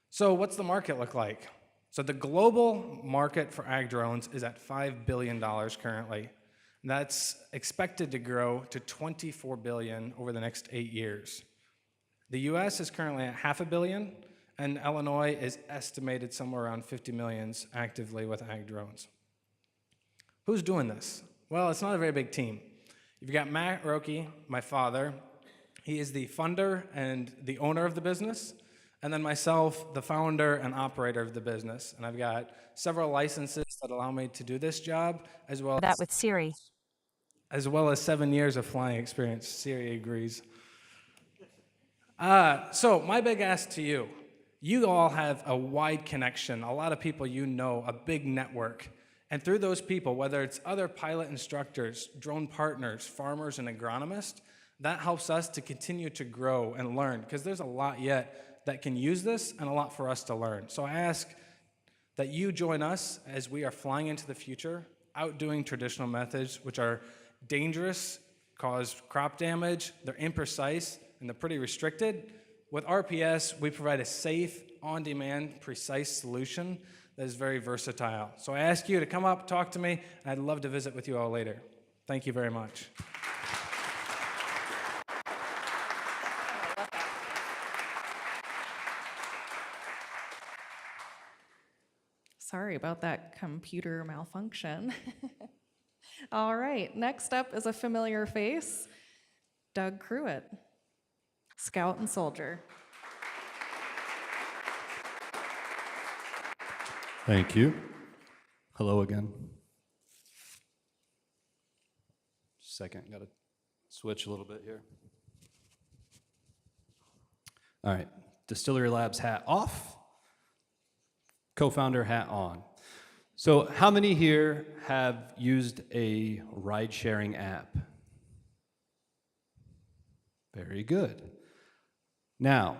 [SPEAKER 5] So what's the market look like? So the global market for ag drones is at $5 billion currently. That's expected to grow to $24 billion over the next 8 years. The US is currently at $500 million, and Illinois is estimated somewhere around 50 million actively with ag drones. Who's doing this? Well, it's not a very big team. You've got Matt Roque, my father. He is the funder and the owner of the business, and then myself, the founder and operator of the business. And I've got several licenses that allow me to do this job, as well
[SPEAKER 6] That with Siri.
[SPEAKER 5] as well as 7 years of flying experience. Siri agrees. So my big ask to you, you all have a wide connection, a lot of people you know, a big network. And through those people, whether it's other pilot instructors, drone partners, farmers, and agronomists, that helps us to continue to grow and learn, because there's a lot yet that can use this and a lot for us to learn. So I ask that you join us as we are flying into the future, outdoing traditional methods, which are dangerous, cause crop damage, they're imprecise, and they're pretty restricted. With RPS, we provide a safe, on-demand, precise solution that is very versatile. So I ask you to come up, talk to me, and I'd love to visit with you all later. Thank you very much.
[SPEAKER 1] Sorry about that computer malfunction. All right, next up is a familiar face. Doug Cruitt, Scout and Soldier.
[SPEAKER 3] Thank you. Hello again. Second, got to switch a little bit here. All right, Distillery Labs hat off, co-founder hat on. So how many here have used a ride-sharing app? Very good. Now,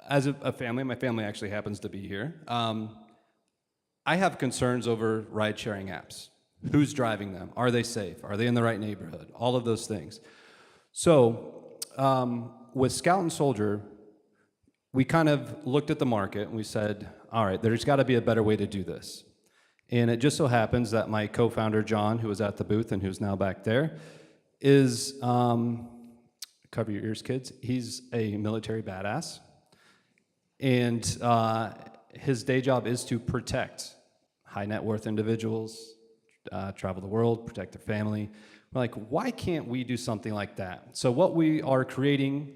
[SPEAKER 3] as a family, my family actually happens to be here, I have concerns over ride-sharing apps. Who's driving them? Are they safe? Are they in the right neighborhood? All of those things. So with Scout and Soldier, we kind of looked at the market and we said, all right, there's got to be a better way to do this. And it just so happens that my co-founder, John, who was at the booth and who's now back there, is, cover your ears, kids, he's a military badass. And his day job is to protect high net worth individuals, travel the world, protect their family. We're like, why can't we do something like that? So what we are creating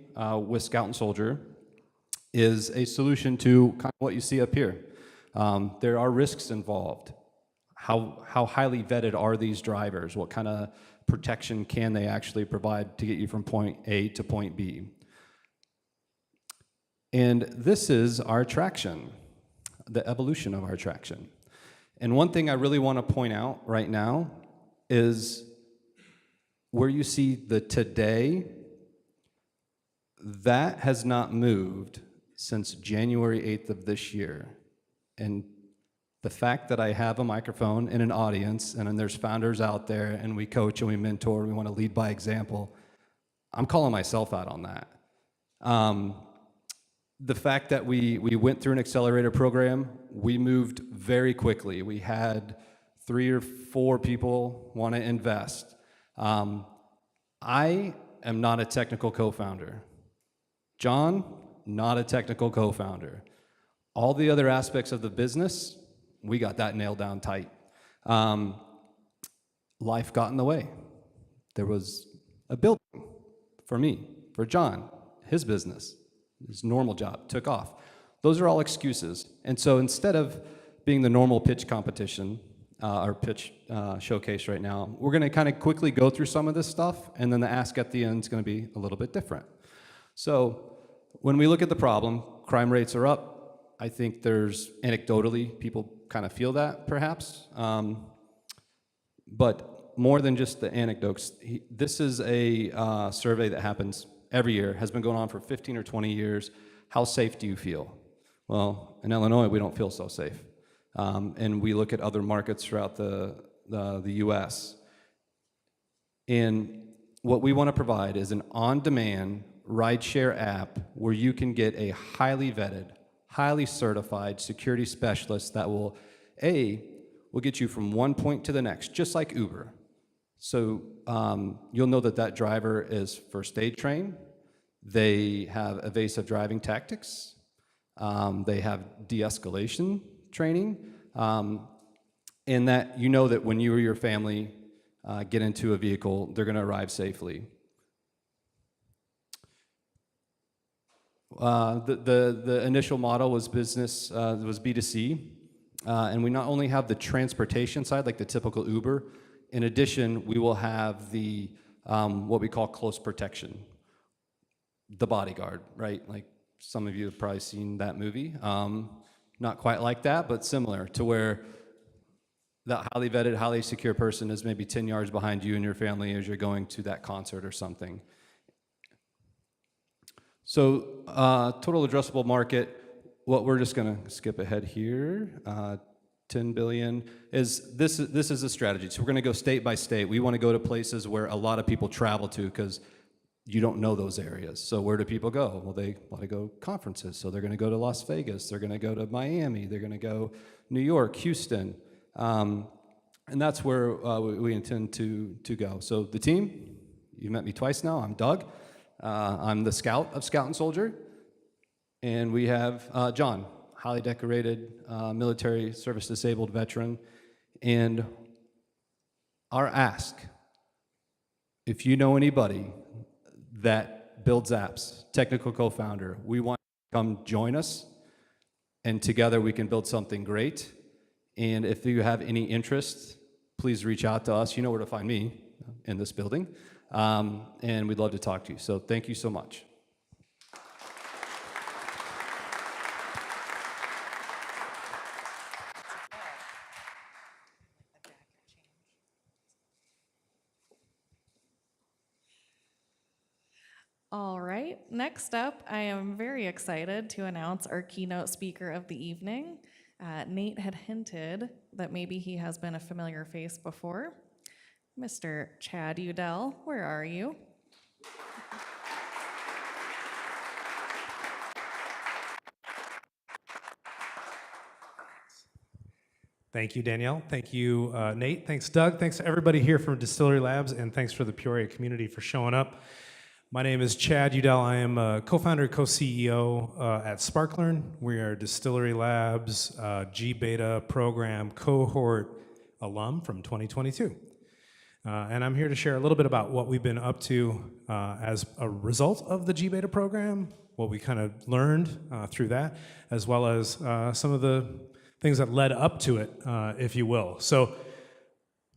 [SPEAKER 3] with Scout and Soldier is a solution to kind of what you see up here. There are risks involved. How highly vetted are these drivers? What kind of protection can they actually provide to get you from point A to point B? And this is our traction, the evolution of our traction. And one thing I really want to point out right now is where you see the today, that has not moved since January 8th of this year. And the fact that I have a microphone and an audience, and then there's founders out there, and we coach and we mentor, we want to lead by example, I'm calling myself out on that. The fact that we went through an accelerator program, we moved very quickly. We had 3 or 4 people want to invest. I am not a technical co-founder. John, not a technical co-founder. All the other aspects of the business, we got that nailed down tight. Life got in the way. There was a building for me, for John, his business. His normal job took off. Those are all excuses. And so instead of being the normal pitch competition, or pitch showcase right now, we're gonna kind of quickly go through some of this stuff, and then the ask at the end is gonna be a little bit different. So when we look at the problem, crime rates are up. I think there's, anecdotally, people kind of feel that perhaps. But more than just the anecdotes, this is a survey that happens every year, has been going on for 15 or 20 years. How safe do you feel? Well, in Illinois, we don't feel so safe. And we look at other markets throughout the US. And what we want to provide is an on-demand rideshare app where you can get a highly vetted, highly certified security specialist that will get you from one point to the next, just like Uber. So you'll know that that driver is first aid trained. They have evasive driving tactics. They have de-escalation training. And that you know that when you or your family get into a vehicle, they're going to arrive safely. The initial model was business, was B2C. And we not only have the transportation side, like the typical Uber. In addition, we will have the what we call close protection, the bodyguard, right? Like some of you have probably seen that movie. Not quite like that, but similar to where that highly vetted, highly secure person is maybe 10 yards behind you and your family as you're going to that concert or something. So total addressable market, what we're just gonna skip ahead here, 10 billion, is this is a strategy. So we're gonna go state by state. We wanna go to places where a lot of people travel to because you don't know those areas. So where do people go? Well, they wanna go conferences. So they're gonna go to Las Vegas, they're gonna go to Miami, they're gonna go New York, Houston. And that's where we intend to go. So the team, you've met me twice now, I'm Doug. I'm the scout of Scout and Soldier. And we have John, highly decorated military service disabled veteran. And our ask If you know anybody that builds apps, technical co-founder, we want you to come join us, and together we can build something great. And if you have any interest, please reach out to us. You know where to find me in this building. And we'd love to talk to you. So thank you so much.
[SPEAKER 1] All right, next up, I am very excited to announce our keynote speaker of the evening. Nate had hinted that maybe he has been a familiar face before. Mr. Chad Udell, where are you?
[SPEAKER 6] Thank you, Danielle. Thank you, Nate. Thanks, Doug. Thanks to everybody here from Distillery Labs, and thanks for the Peoria community for showing up. My name is Chad Udell. I am a co-founder, co-CEO at SparkLearn. We are Distillery Labs gBETA program cohort alum from 2022. And I'm here to share a little bit about what we've been up to as a result of the gBETA program, what we kind of learned through that, as well as some of the things that led up to it, if you will. So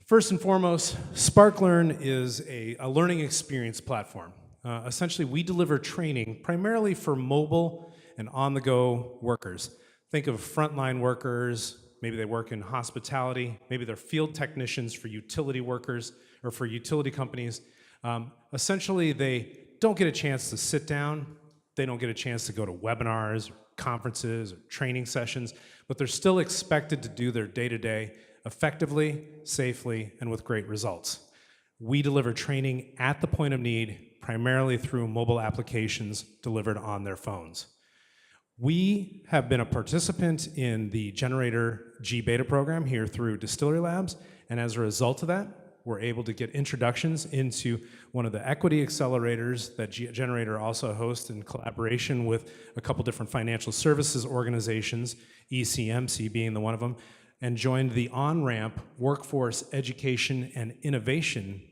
[SPEAKER 6] first and foremost, SparkLearn is a learning experience platform. Essentially, we deliver training primarily for mobile and on-the-go workers. Think of frontline workers, maybe they work in hospitality, maybe they're field technicians for utility workers or for utility companies. Essentially, they don't get a chance to sit down, they don't get a chance to go to webinars, or conferences, or training sessions, but they're still expected to do their day-to-day effectively, safely, and with great results. We deliver training at the point of need, primarily through mobile applications delivered on their phones. We have been a participant in the Generator gBETA program here through Distillery Labs, and as a result of that, we're able to get introductions into one of the equity accelerators that Generator also hosts in collaboration with a couple different financial services organizations, ECMC being the one of them, and joined the on-ramp Workforce Education and Innovation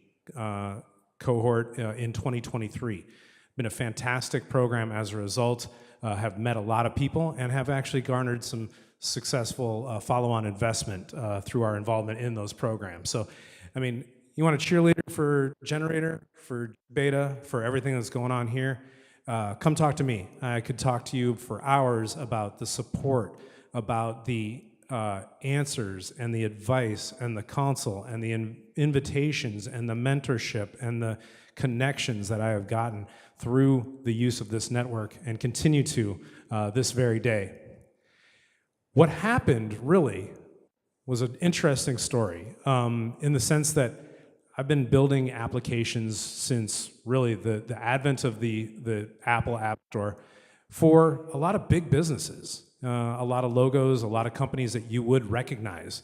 [SPEAKER 6] cohort in 2023. Been a fantastic program as a result, have met a lot of people, and have actually garnered some successful follow-on investment through our involvement in those programs. So, I mean, you want a cheerleader for Generator, for Beta, for everything that's going on here, come talk to me. I could talk to you for hours about the support, about the answers and the advice and the counsel and the invitations and the mentorship and the connections that I have gotten through the use of this network and continue to this very day. What happened really was an interesting story in the sense that I've been building applications since really the advent of the Apple App Store for a lot of big businesses. A lot of logos, a lot of companies that you would recognize.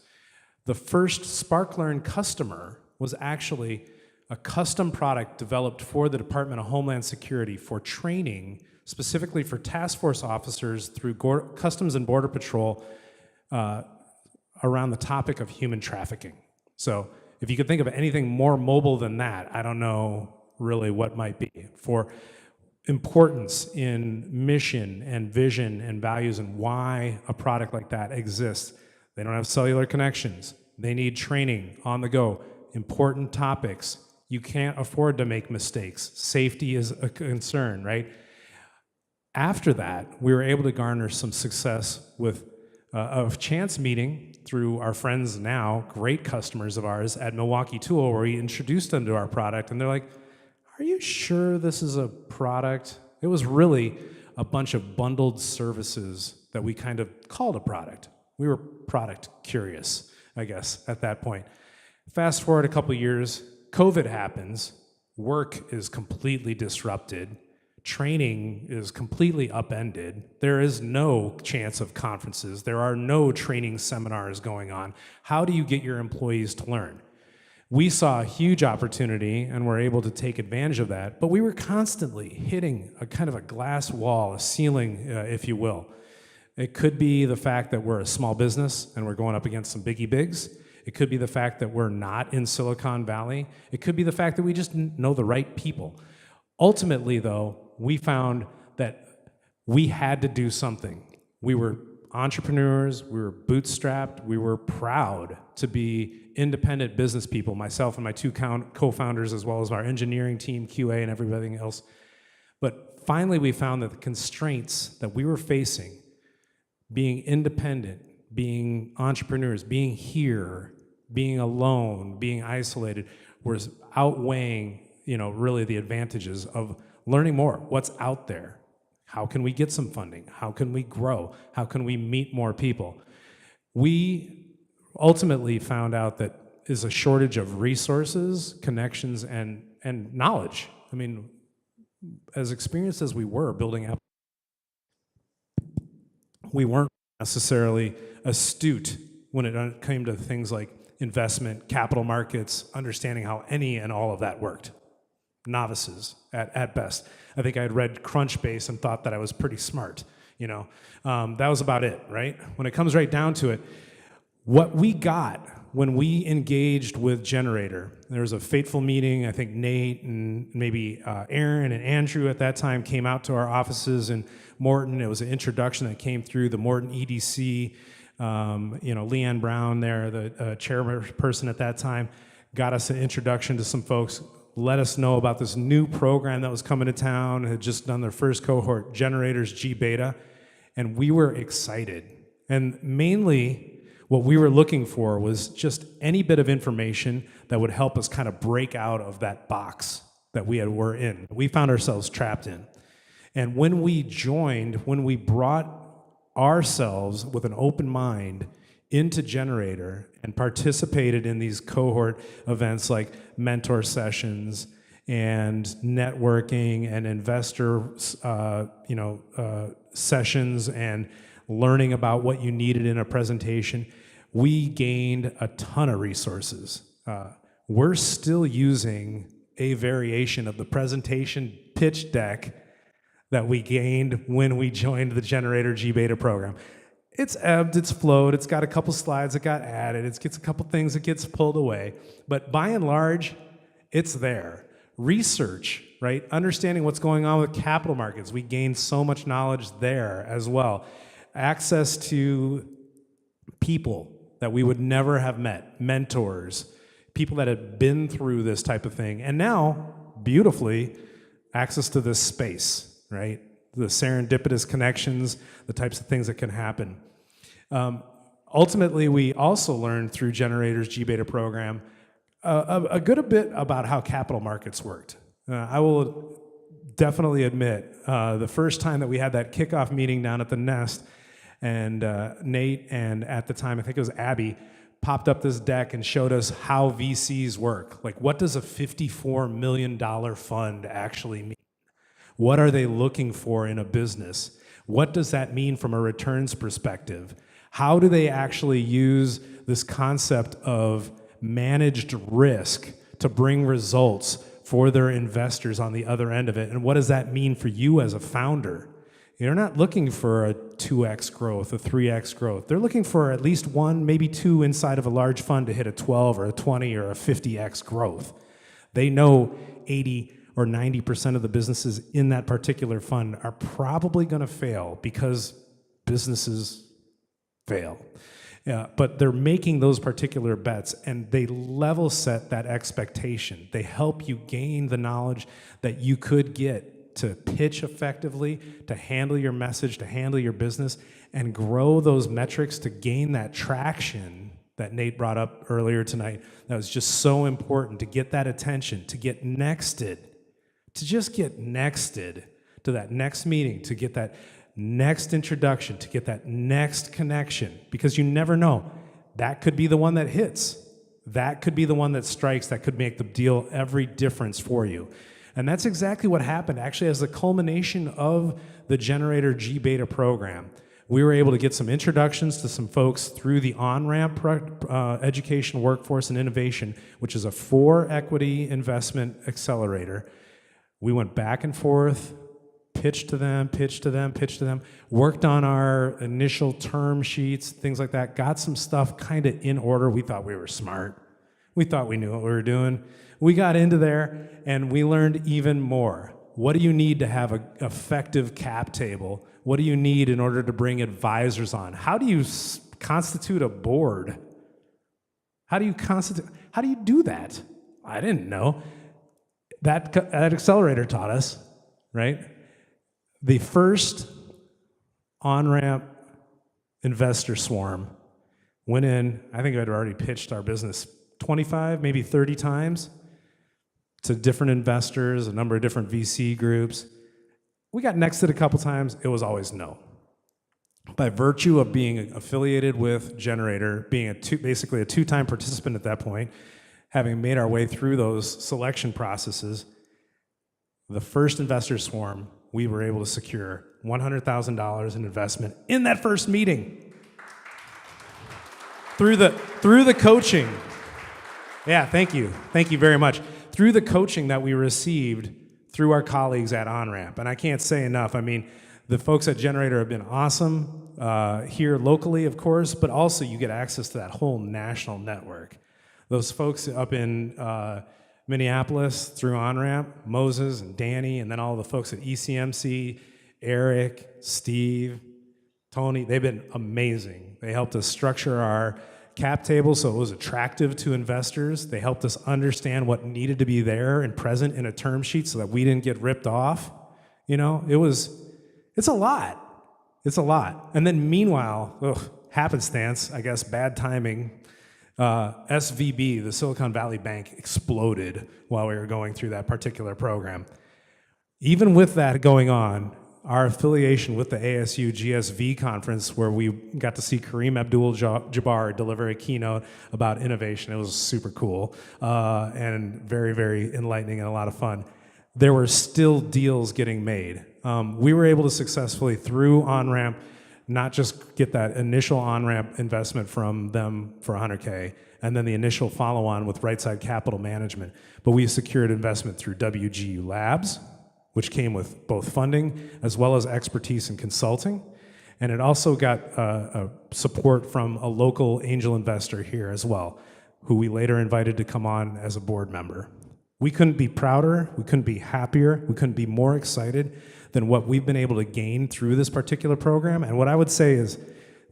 [SPEAKER 6] The first SparkLearn customer was actually a custom product developed for the Department of Homeland Security for training, specifically for task force officers through Customs and Border Patrol around the topic of human trafficking. So if you could think of anything more mobile than that, I don't know really what might be. For importance in mission and vision and values and why a product like that exists. They don't have cellular connections. They need training on the go. Important topics. You can't afford to make mistakes. Safety is a concern, right? After that, we were able to garner some success with a chance meeting through our friends now, great customers of ours at Milwaukee Tool, where we introduced them to our product, and they're like, "Are you sure this is a product?" It was really a bunch of bundled services that we kind of called a product. We were product curious, I guess, at that point. Fast forward a couple years, COVID happens, work is completely disrupted, training is completely upended. There is no chance of conferences. There are no training seminars going on. How do you get your employees to learn? We saw a huge opportunity and were able to take advantage of that, but we were constantly hitting a kind of a glass wall, a ceiling, if you will. It could be the fact that we're a small business and we're going up against some biggie bigs. It could be the fact that we're not in Silicon Valley. It could be the fact that we just know the right people. Ultimately, though, we found that we had to do something. We were entrepreneurs, we were bootstrapped, we were proud to be independent business people, myself and my two co-founders, as well as our engineering team, QA, and everything else. But finally, we found that the constraints that we were facing, being independent, being entrepreneurs, being here, being alone, being isolated, was outweighing, really the advantages of learning more. What's out there? How can we get some funding? How can we grow? How can we meet more people? We ultimately found out that is a shortage of resources, connections, and knowledge. I mean, as experienced as we were building up, we weren't necessarily astute when it came to things like investment, capital markets, understanding how any and all of that worked. Novices at best. I think I had read Crunchbase and thought that I was pretty smart. That was about it, right? When it comes right down to it, what we got when we engaged with Generator, there was a fateful meeting. I think Nate and maybe Aaron and Andrew at that time came out to our offices in Morton. It was an introduction that came through the Morton EDC. Leanne Brown there, the chairperson at that time, got us an introduction to some folks, let us know about this new program that was coming to town, had just done their first cohort, Generators gBETA, and we were excited. And mainly, what we were looking for was just any bit of information that would help us kind of break out of that box that were in. We found ourselves trapped in. And when we joined, when we brought ourselves with an open mind into Generator and participated in these cohort events like mentor sessions and networking and investor sessions and learning about what you needed in a presentation, we gained a ton of resources. We're still using a variation of the presentation pitch deck that we gained when we joined the Generator gBETA program. It's ebbed, it's flowed, it's got a couple slides that got added, it gets a couple things that gets pulled away, but by and large, it's there. Research, right? Understanding what's going on with capital markets. We gained so much knowledge there as well. Access to people that we would never have met, mentors, people that had been through this type of thing, and now, beautifully, access to this space, right? The serendipitous connections, the types of things that can happen. Ultimately, we also learned through Generator's gBETA program a good bit about how capital markets worked. I will definitely admit, the first time that we had that kickoff meeting down at the Nest, and Nate and at the time, I think it was Abby, popped up this deck and showed us how VCs work. Like, what does a $54 million fund actually mean? What are they looking for in a business? What does that mean from a returns perspective? How do they actually use this concept of managed risk to bring results for their investors on the other end of it? And what does that mean for you as a founder? You're not looking for a 2x growth, a 3x growth. They're looking for at least one, maybe two inside of a large fund to hit a 12 or a 20 or a 50x growth. They know 80 or 90% of the businesses in that particular fund are probably going to fail because businesses fail. But they're making those particular bets, and they level set that expectation. They help you gain the knowledge that you could get to pitch effectively, to handle your message, to handle your business, and grow those metrics to gain that traction that Nate brought up earlier tonight. That was just so important, to get that attention, to get nexted, to just get nexted to that next meeting, to get that next introduction, to get that next connection, because you never know. That could be the one that hits. That could be the one that strikes, that could make the deal every difference for you. And that's exactly what happened, actually, as the culmination of the Generator gBETA program. We were able to get some introductions to some folks through the On-Ramp Education, Workforce, and Innovation, which is a 4 equity investment accelerator. We went back and forth pitched to them, pitched to them, pitched to them, worked on our initial term sheets, things like that, got some stuff kind of in order. We thought we were smart. We thought we knew what we were doing. We got into there and we learned even more. What do you need to have an effective cap table? What do you need in order to bring advisors on? How do you constitute a board? How do you do that? I didn't know. That accelerator taught us, right? The first on-ramp investor swarm went in, I think I'd already pitched our business 25, maybe 30 times to different investors, a number of different VC groups. We got nexted a couple times, it was always no. By virtue of being affiliated with Generator, being basically a two-time participant at that point, having made our way through those selection processes, the first investor swarm, we were able to secure $100,000 in investment in that first meeting. Through the coaching. Yeah, thank you. Thank you very much. Through the coaching that we received through our colleagues at OnRamp. And I can't say enough. I mean, the folks at Generator have been awesome here locally, of course, but also you get access to that whole national network. Those folks up in Minneapolis through OnRamp, Moses and Danny, and then all the folks at ECMC, Eric, Steve, Tony, they've been amazing. They helped us structure our cap table so it was attractive to investors. They helped us understand what needed to be there and present in a term sheet so that we didn't get ripped off. You know, it's a lot. It's a lot. And then meanwhile, happenstance, I guess, bad timing, SVB, the Silicon Valley Bank, exploded while we were going through that particular program. Even with that going on, our affiliation with the ASU GSV conference, where we got to see Kareem Abdul-Jabbar deliver a keynote about innovation, it was super cool and very, very enlightening and a lot of fun. There were still deals getting made. We were able to successfully, through OnRamp, not just get that initial on-ramp investment from them for $100K, and then the initial follow-on with Right Side Capital Management, but we secured investment through WGU Labs, which came with both funding as well as expertise in consulting, and it also got support from a local angel investor here as well, who we later invited to come on as a board member. We couldn't be prouder, we couldn't be happier, we couldn't be more excited than what we've been able to gain through this particular program. And what I would say is,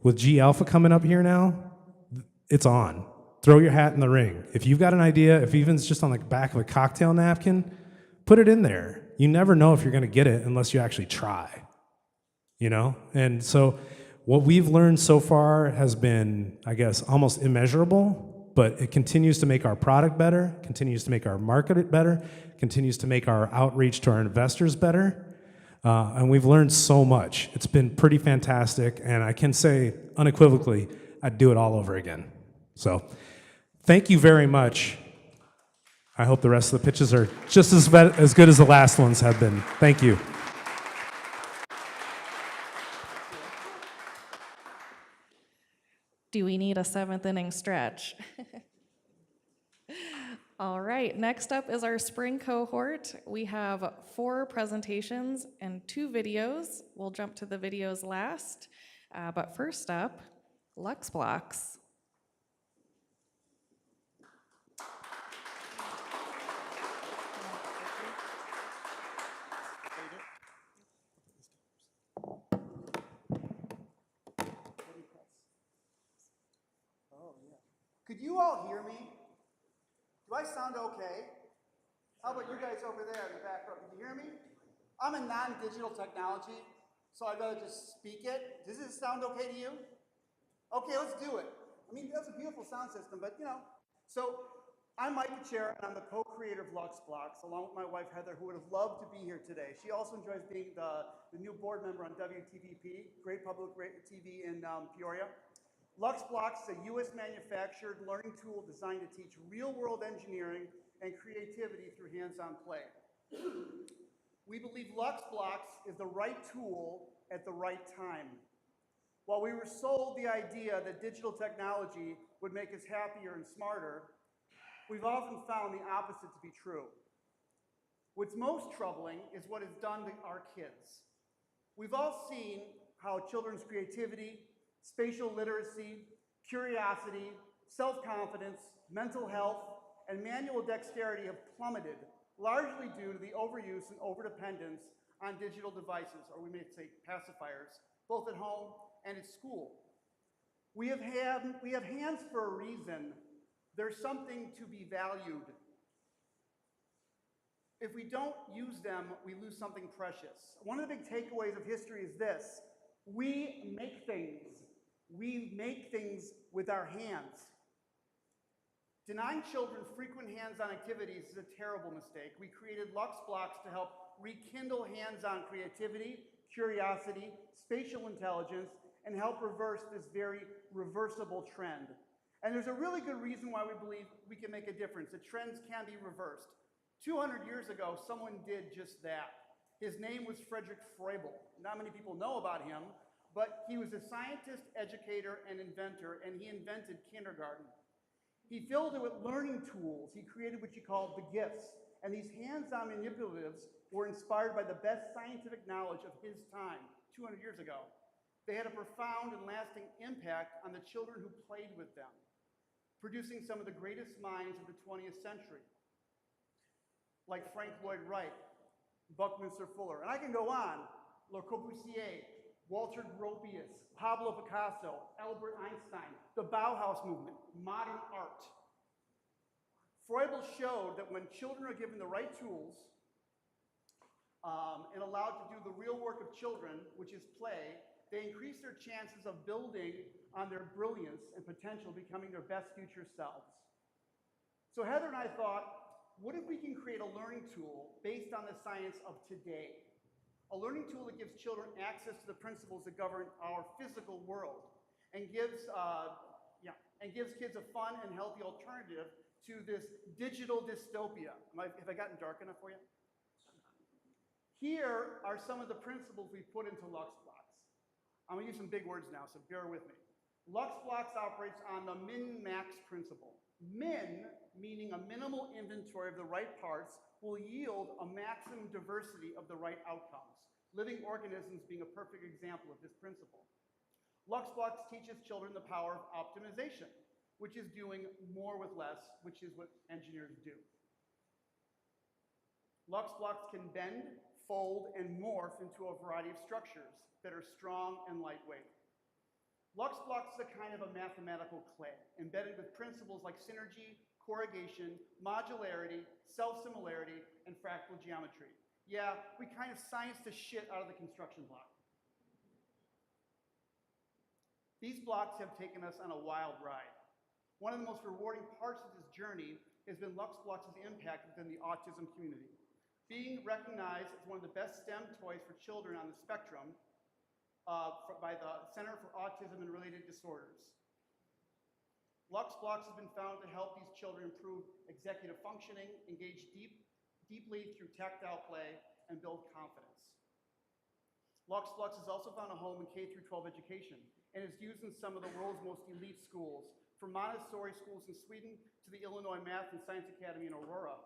[SPEAKER 6] with G Alpha coming up here now, it's on. Throw your hat in the ring. If you've got an idea, if even it's just on the back of a cocktail napkin, put it in there. You never know if you're gonna get it unless you actually try, you know? And so what we've learned so far has been, I guess, almost immeasurable, but it continues to make our product better, continues to make our market better, continues to make our outreach to our investors better. And we've learned so much. It's been pretty fantastic, and I can say unequivocally, I'd do it all over again. So thank you very much. I hope the rest of the pitches are just as good as the last ones have been. Thank you.
[SPEAKER 1] Do we need a seventh inning stretch? All right, next up is our spring cohort. We have 4 presentations and 2 videos. We'll jump to the videos last. But first up, Lux Blocks.
[SPEAKER 7] Could you all hear me? Do I sound okay? How about you guys over there in the back row? Can you hear me? I'm a non-digital technology, so I'd rather just speak it. Does it sound okay to you? Okay, let's do it. I mean, that's a beautiful sound system, but you know. So I'm Mike the Chair, and I'm the co-creator of Lux Blocks, along with my wife Heather, who would have loved to be here today. She also enjoys being the new board member on WTVP, Great Public TV in Peoria. Lux Blocks is a US manufactured learning tool designed to teach real-world engineering and creativity through hands-on play. We believe Lux Blocks is the right tool at the right time. While we were sold the idea that digital technology would make us happier and smarter, we've often found the opposite to be true. What's most troubling is what it's done to our kids. We've all seen how children's creativity, spatial literacy, curiosity, self-confidence, mental health, and manual dexterity have plummeted, largely due to the overuse and overdependence on digital devices, or we may say pacifiers, both at home and at school. We have hands for a reason. There's something to be valued. If we don't use them, we lose something precious. One of the big takeaways of history is this: we make things. We make things with our hands. Denying children frequent hands-on activities is a terrible mistake. We created Lux Blocks to help rekindle hands-on creativity, curiosity, spatial intelligence, and help reverse this very reversible trend. And there's a really good reason why we believe we can make a difference. The trends can be reversed. 200 years ago, someone did just that. His name was Frederick Froebel. Not many people know about him, but he was a scientist, educator, and inventor, and he invented kindergarten. He filled it with learning tools. He created what he called the gifts. And these hands-on manipulatives were inspired by the best scientific knowledge of his time, 200 years ago. They had a profound and lasting impact on the children who played with them, producing some of the greatest minds of the 20th century, like Frank Lloyd Wright, Buckminster Fuller. And I can go on. Le Corbusier, Walter Gropius, Pablo Picasso, Albert Einstein, the Bauhaus movement, modern art. Froebel showed that when children are given the right tools and allowed to do the real work of children, which is play, they increase their chances of building on their brilliance and potential, becoming their best future selves. So Heather and I thought, what if we can create a learning tool based on the science of today? A learning tool that gives children access to the principles that govern our physical world and gives kids a fun and healthy alternative to this digital dystopia. Have I gotten dark enough for you? Here are some of the principles we put into Lux Blocks. I'm going to use some big words now, so bear with me. Lux Blocks operates on the min-max principle. Min, meaning a minimal inventory of the right parts, will yield a maximum diversity of the right outcomes. Living organisms being a perfect example of this principle. Lux Blocks teaches children the power of optimization, which is doing more with less, which is what engineers do. Lux Blocks can bend, fold, and morph into a variety of structures that are strong and lightweight. Lux Blocks is a kind of a mathematical clay, embedded with principles like synergy, corrugation, modularity, self-similarity, and fractal geometry. Yeah, we kind of scienced the shit out of the construction block. These blocks have taken us on a wild ride. One of the most rewarding parts of this journey has been Lux Blocks' impact within the autism community. Being recognized as one of the best STEM toys for children on the spectrum by the Center for Autism and Related Disorders. Lux Blocks has been found to help these children improve executive functioning, engage deeply through tactile play, and build confidence. Lux Blocks has also found a home in K-12 education and is used in some of the world's most elite schools, from Montessori schools in Sweden to the Illinois Math and Science Academy in Aurora.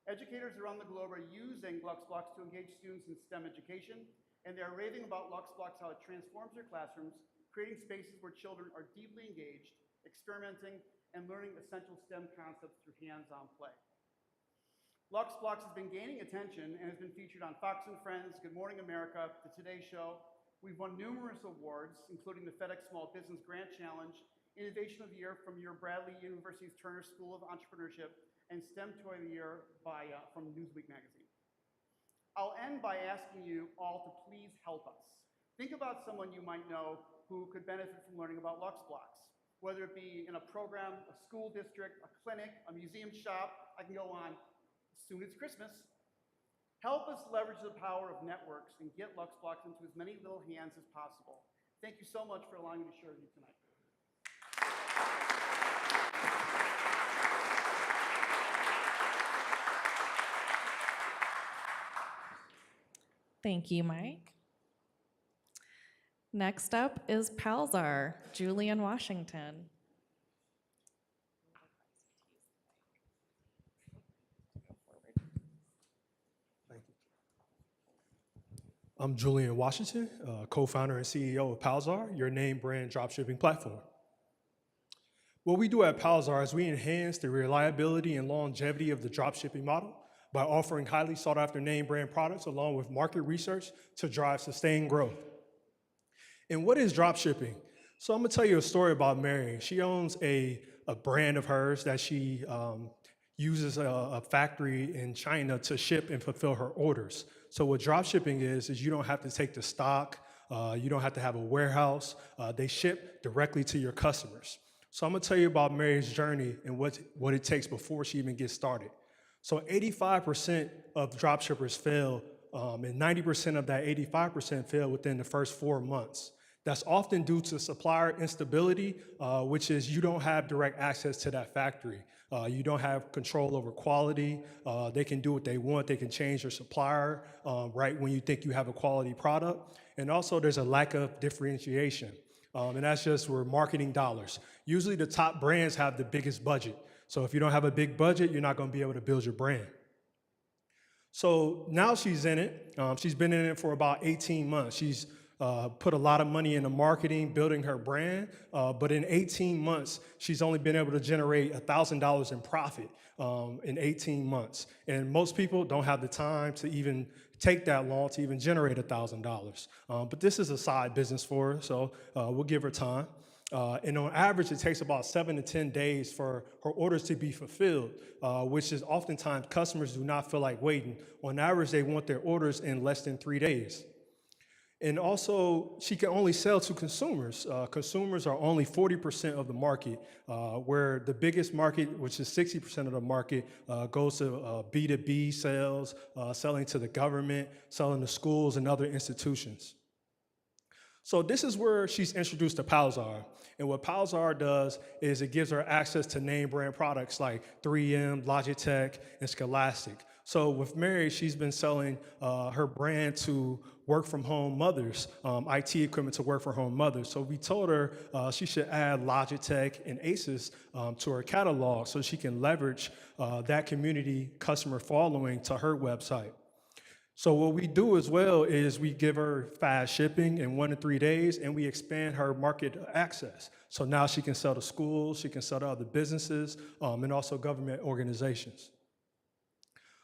[SPEAKER 7] Educators around the globe are using Lux Blocks to engage students in STEM education, and they are raving about Lux Blocks, how it transforms their classrooms, creating spaces where children are deeply engaged, experimenting, and learning essential STEM concepts through hands-on play. Lux Blocks has been gaining attention and has been featured on Fox and Friends, Good Morning America, The Today Show. We've won numerous awards, including the FedEx Small Business Grant Challenge, Innovation of the Year from your Bradley University's Turner School of Entrepreneurship, and STEM Toy of the Year from Newsweek magazine. I'll end by asking you all to please help us. Think about someone you might know who could benefit from learning about Lux Blocks, whether it be in a program, a school district, a clinic, a museum shop. I can go on. Soon it's Christmas. Help us leverage the power of networks and get Lux Blocks into as many little hands as possible. Thank you so much for allowing me to share with you tonight.
[SPEAKER 1] Thank you, Mike. Next up is Palzar, Julian Washington.
[SPEAKER 8] I'm Julian Washington, co-founder and CEO of Palzar, your name brand dropshipping platform. What we do at Palzar is we enhance the reliability and longevity of the dropshipping model by offering highly sought after name brand products along with market research to drive sustained growth. And what is dropshipping? So I'm gonna tell you a story about Mary. She owns a brand of hers that she uses a factory in China to ship and fulfill her orders. So what dropshipping is you don't have to take the stock, you don't have to have a warehouse, they ship directly to your customers. So I'm gonna tell you about Mary's journey and what it takes before she even gets started. So 85% of dropshippers fail, and 90% of that 85% fail within the first 4 months. That's often due to supplier instability, which is you don't have direct access to that factory. You don't have control over quality. They can do what they want. They can change your supplier right when you think you have a quality product. And also there's a lack of differentiation. And that's just where marketing dollars. Usually the top brands have the biggest budget. So if you don't have a big budget, you're not gonna be able to build your brand. So now she's in it. She's been in it for about 18 months. She's put a lot of money into marketing, building her brand, but in 18 months, she's only been able to generate $1,000 in profit in 18 months. And most people don't have the time to even take that long to even generate $1,000. But this is a side business for her, so we'll give her time. And on average, it takes about 7 to 10 days for her orders to be fulfilled, which is oftentimes customers do not feel like waiting. On average, they want their orders in less than 3 days. And also, she can only sell to consumers. Consumers are only 40% of the market, where the biggest market, which is 60% of the market, goes to B2B sales, selling to the government, selling to schools and other institutions. So this is where she's introduced to Palzar. And what Palzar does is it gives her access to name brand products like 3M, Logitech, and Scholastic. So with Mary, she's been selling her brand to work from home mothers, IT equipment to work from home mothers. So we told her she should add Logitech and Asus to her catalog so she can leverage that community customer following to her website. So what we do as well is we give her fast shipping in 1 to 3 days, and we expand her market access. So now she can sell to schools, she can sell to other businesses, and also government organizations.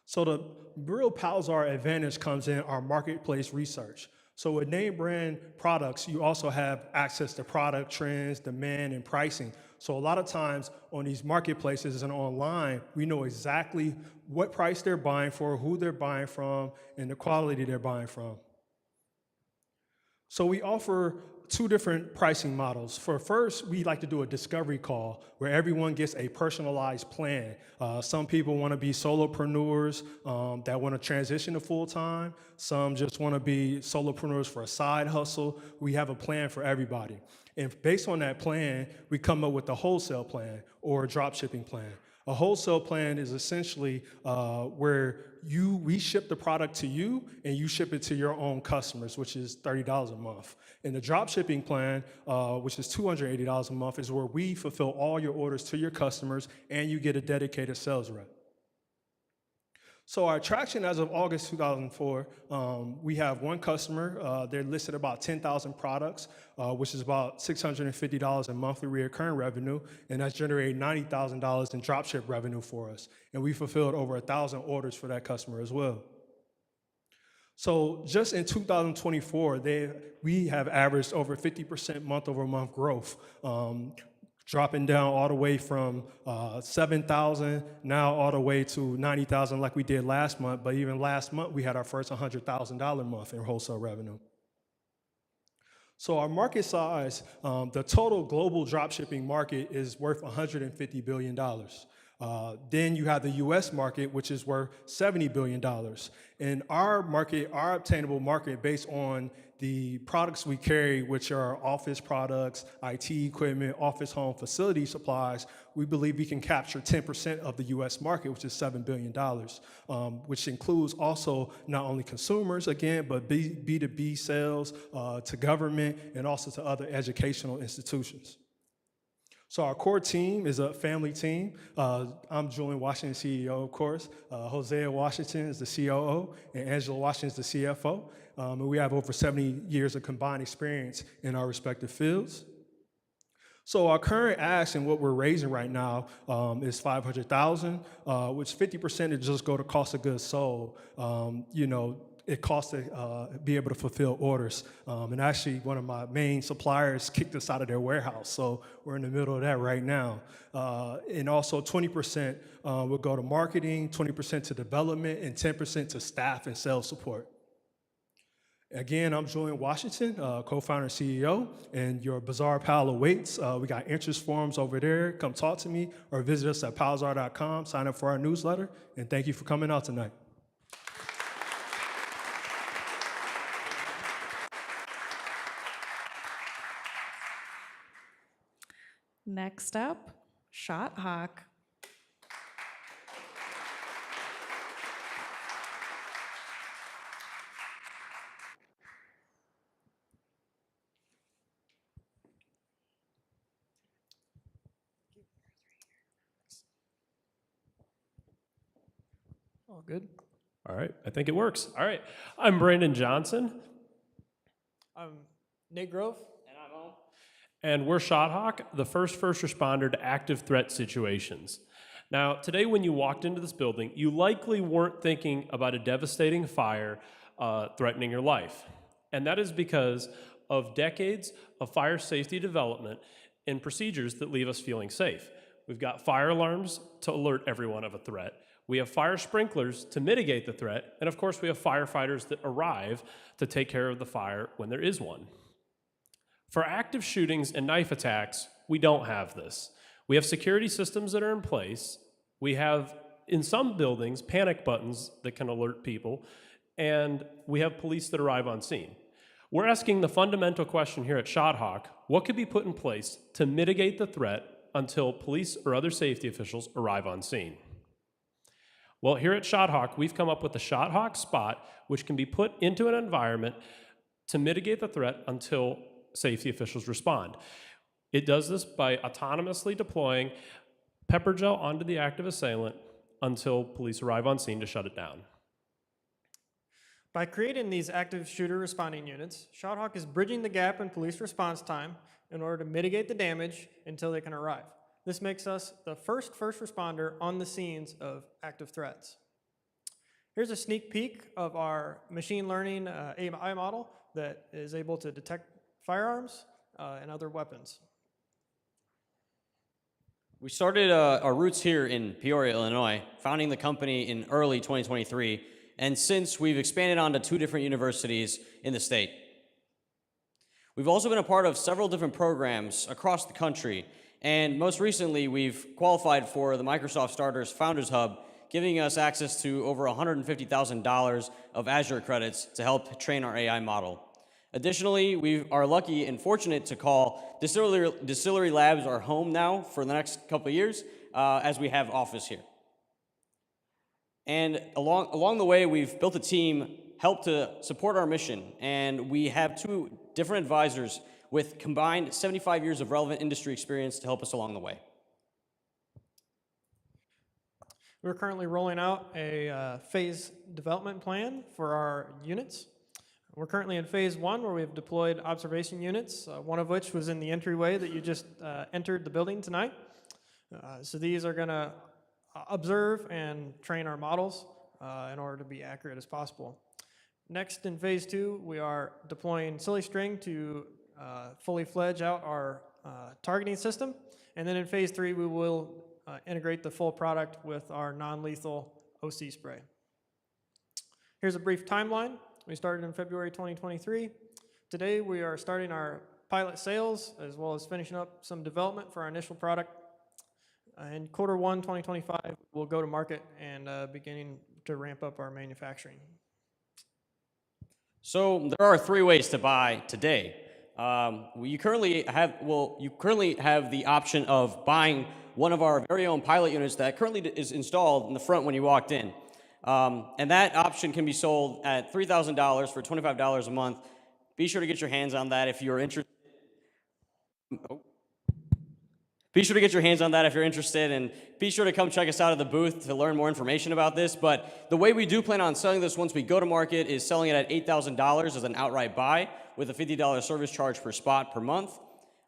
[SPEAKER 8] So the real Palzar advantage comes in our marketplace research. So with name brand products, you also have access to product trends, demand, and pricing. So a lot of times on these marketplaces and online, we know exactly what price they're buying for, who they're buying from, and the quality they're buying from. So we offer 2 different pricing models. For first, we like to do a discovery call where everyone gets a personalized plan. Some people want to be solopreneurs that want to transition to full-time. Some just want to be solopreneurs for a side hustle. We have a plan for everybody. And based on that plan, we come up with a wholesale plan or a drop shipping plan. A wholesale plan is essentially where we ship the product to you and you ship it to your own customers, which is $30 a month. And the drop shipping plan, which is $280 a month, is where we fulfill all your orders to your customers and you get a dedicated sales rep. So our traction as of August 2004, we have 1 customer. They're listed about 10,000 products, which is about $650 in monthly recurring revenue, and that's generated $90,000 in dropship revenue for us. And we fulfilled over 1,000 orders for that customer as well. So just in 2024, we have averaged over 50% month-over-month growth, dropping down all the way from 7,000 now all the way to 90,000 like we did last month. But even last month, we had our first $100,000 month in wholesale revenue. So our market size, the total global dropshipping market is worth $150 billion. Then you have the US market, which is worth $70 billion. And our market, our obtainable market based on the products we carry, which are office products, IT equipment, office home facility supplies, we believe we can capture 10% of the US market, which is $7 billion, which includes also not only consumers, again, but B2B sales to government and also to other educational institutions. So our core team is a family team. I'm Julian Washington, CEO, of course. Hosea Washington is the COO, and Angela Washington is the CFO. And we have over 70 years of combined experience in our respective fields. So our current ask and what we're raising right now is $500,000, which 50% would just go to cost of goods sold. It costs to be able to fulfill orders. And actually, one of my main suppliers kicked us out of their warehouse, so we're in the middle of that right now. And also 20% will go to marketing, 20% to development, and 10% to staff and sales support. Again, I'm Julian Washington, co-founder and CEO, and your bizarre pal awaits. We got interest forms over there. Come talk to me or visit us at palzar.com, sign up for our newsletter, and thank you for coming out tonight.
[SPEAKER 1] Next up, Shot Hawk.
[SPEAKER 9] All good. All right, I think it works. All right, I'm Brandon Johnson.
[SPEAKER 10] I'm Nate Grove.
[SPEAKER 9] And I'm Owen. And we're ShotHawk, the first responder to active threat situations. Now, today when you walked into this building, you likely weren't thinking about a devastating fire threatening your life. And that is because of decades of fire safety development and procedures that leave us feeling safe. We've got fire alarms to alert everyone of a threat. We have fire sprinklers to mitigate the threat. And of course, we have firefighters that arrive to take care of the fire when there is one. For active shootings and knife attacks, we don't have this. We have security systems that are in place. We have, in some buildings, panic buttons that can alert people, and we have police that arrive on scene. We're asking the fundamental question here at ShotHawk: what could be put in place to mitigate the threat until police or other safety officials arrive on scene? Well, here at ShotHawk, we've come up with the ShotHawk Spot, which can be put into an environment to mitigate the threat until safety officials respond. It does this by autonomously deploying pepper gel onto the active assailant until police arrive on scene to shut it down.
[SPEAKER 10] By creating these active shooter responding units, ShotHawk is bridging the gap in police response time in order to mitigate the damage until they can arrive. This makes us the first responder on the scenes of active threats. Here's a sneak peek of our machine learning AI model that is able to detect firearms and other weapons.
[SPEAKER 11] We started our roots here in Peoria, Illinois, founding the company in early 2023, and since we've expanded onto 2 different universities in the state. We've also been a part of several different programs across the country, and most recently we've qualified for the Microsoft Starters Founders Hub, giving us access to over $150,000 of Azure credits to help train our AI model. Additionally, we are lucky and fortunate to call Distillery Labs our home now for the next couple of years, as we have office here. And along the way, we've built a team, helped to support our mission, and we have 2 different advisors with combined 75 years of relevant industry experience to help us along the way.
[SPEAKER 10] We're currently rolling out a phase development plan for our units. We're currently in phase 1, where we've deployed observation units, one of which was in the entryway that you just entered the building tonight. So these are going to observe and train our models in order to be accurate as possible. Next, in phase 2, we are deploying Silly String to fully fledge out our targeting system. And then in phase 3, we will integrate the full product with our non-lethal OC spray. Here's a brief timeline. We started in February 2023. Today, we are starting our pilot sales, as well as finishing up some development for our initial product. In Q1 2025, we'll go to market and beginning to ramp up our manufacturing.
[SPEAKER 11] So there are 3 ways to buy today. You currently have the option of buying one of our very own pilot units that currently is installed in the front when you walked in. And that option can be sold at $3,000 for $25 a month. Be sure to get your hands on that if you're interested. Be sure to get your hands on that if you're interested, and be sure to come check us out at the booth to learn more information about this. But the way we do plan on selling this once we go to market is selling it at $8,000 as an outright buy with a $50 service charge per spot per month,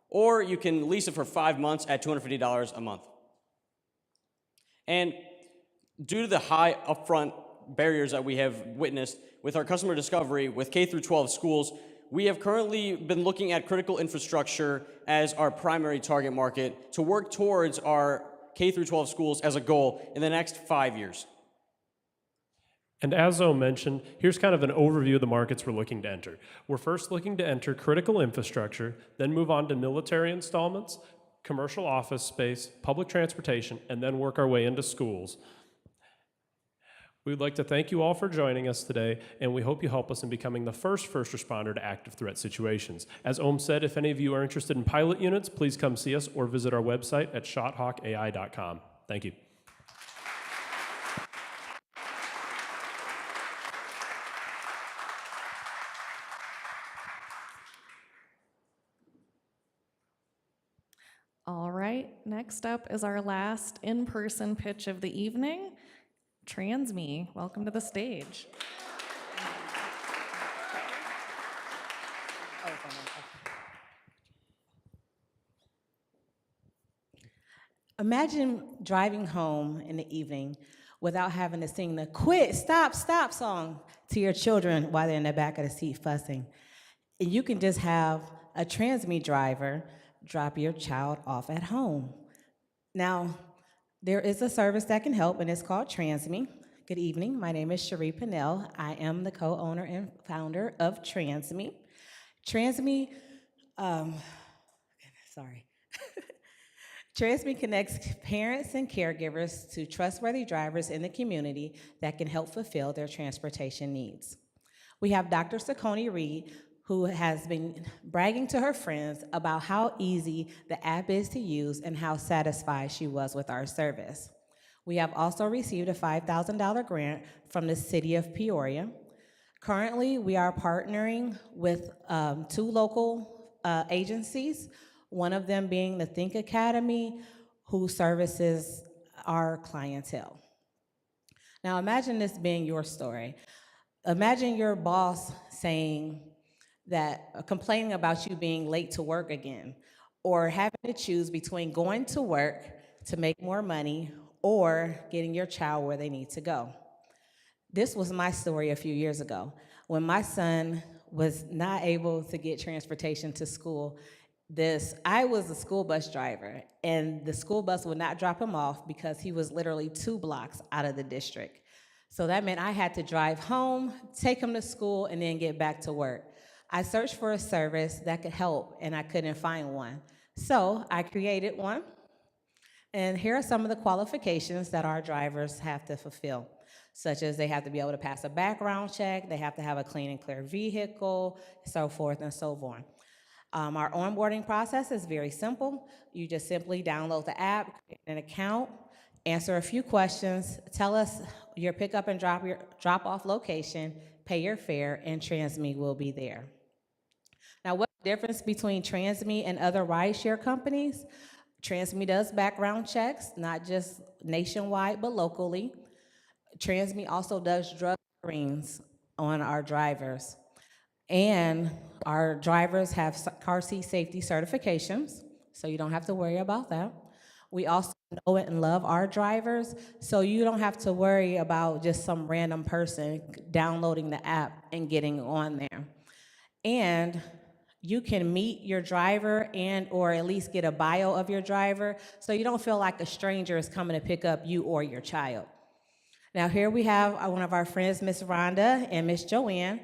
[SPEAKER 11] or you can lease it for 5 months at $250 a month. And due to the high upfront barriers that we have witnessed with our customer discovery with K through 12 schools, we have currently been looking at critical infrastructure as our primary target market to work towards our K through 12 schools as a goal in the next 5 years.
[SPEAKER 9] And as Zoe mentioned, here's kind of an overview of the markets we're looking to enter. We're first looking to enter critical infrastructure, then move on to military installments, commercial office space, public transportation, and then work our way into schools. We'd like to thank you all for joining us today, and we hope you help us in becoming the first responder to active threat situations. As Ohm said, if any of you are interested in pilot units, please come see us or visit our website at shothawkai.com. Thank you.
[SPEAKER 1] All right, next up is our last in-person pitch of the evening. Transme, welcome to the stage.
[SPEAKER 12] Imagine driving home in the evening without having to sing the quit, stop, stop song to your children while they're in the back of the seat fussing. And you can just have a Transme driver drop your child off at home. Now, there is a service that can help, and it's called Transme. Good evening. My name is Cherie Pinnell. I am the co-owner and founder of Transme. Transme, Transme connects parents and caregivers to trustworthy drivers in the community that can help fulfill their transportation needs. We have Dr. Sakoni Reed, who has been bragging to her friends about how easy the app is to use and how satisfied she was with our service. We have also received a $5,000 grant from the city of Peoria. Currently, we are partnering with 2 local agencies, one of them being the Think Academy, who services our clientele. Now imagine this being your story. Imagine your boss saying that, complaining about you being late to work again, or having to choose between going to work to make more money or getting your child where they need to go. This was my story a few years ago. When my son was not able to get transportation to school, I was a school bus driver, and the school bus would not drop him off because he was literally 2 blocks out of the district. So that meant I had to drive home, take him to school, and then get back to work. I searched for a service that could help, and I couldn't find one. So I created one. And here are some of the qualifications that our drivers have to fulfill, such as they have to be able to pass a background check, they have to have a clean and clear vehicle, so forth and so on. Our onboarding process is very simple. You just simply download the app, create an account, answer a few questions, tell us your pickup and drop-off location, pay your fare, and Transme will be there. Now, what's the difference between Transme and other rideshare companies? Transme does background checks, not just nationwide, but locally. Transme also does drug screens on our drivers. And our drivers have car seat safety certifications, so you don't have to worry about that. We also know and love our drivers, so you don't have to worry about just some random person downloading the app and getting on there. And you can meet your driver and or at least get a bio of your driver, so you don't feel like a stranger is coming to pick up you or your child. Now here we have one of our friends, Miss Rhonda and Miss Joanne,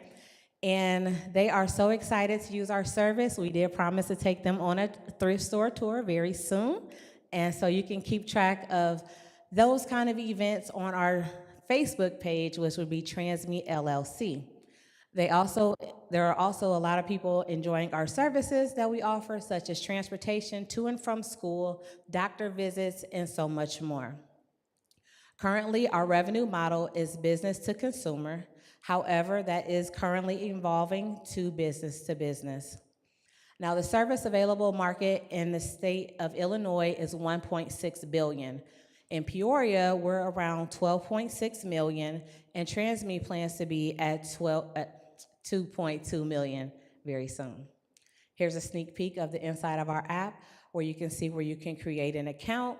[SPEAKER 12] and they are so excited to use our service. We did promise to take them on a thrift store tour very soon, and so you can keep track of those kind of events on our Facebook page, which would be Transme LLC. There are also a lot of people enjoying our services that we offer, such as transportation to and from school, doctor visits, and so much more. Currently, our revenue model is business to consumer. However, that is currently evolving to business to business. Now, the service available market in the state of Illinois is 1.6 billion. In Peoria, we're around 12.6 million, and Transme plans to be at 2.2 million very soon. Here's a sneak peek of the inside of our app where you can see where you can create an account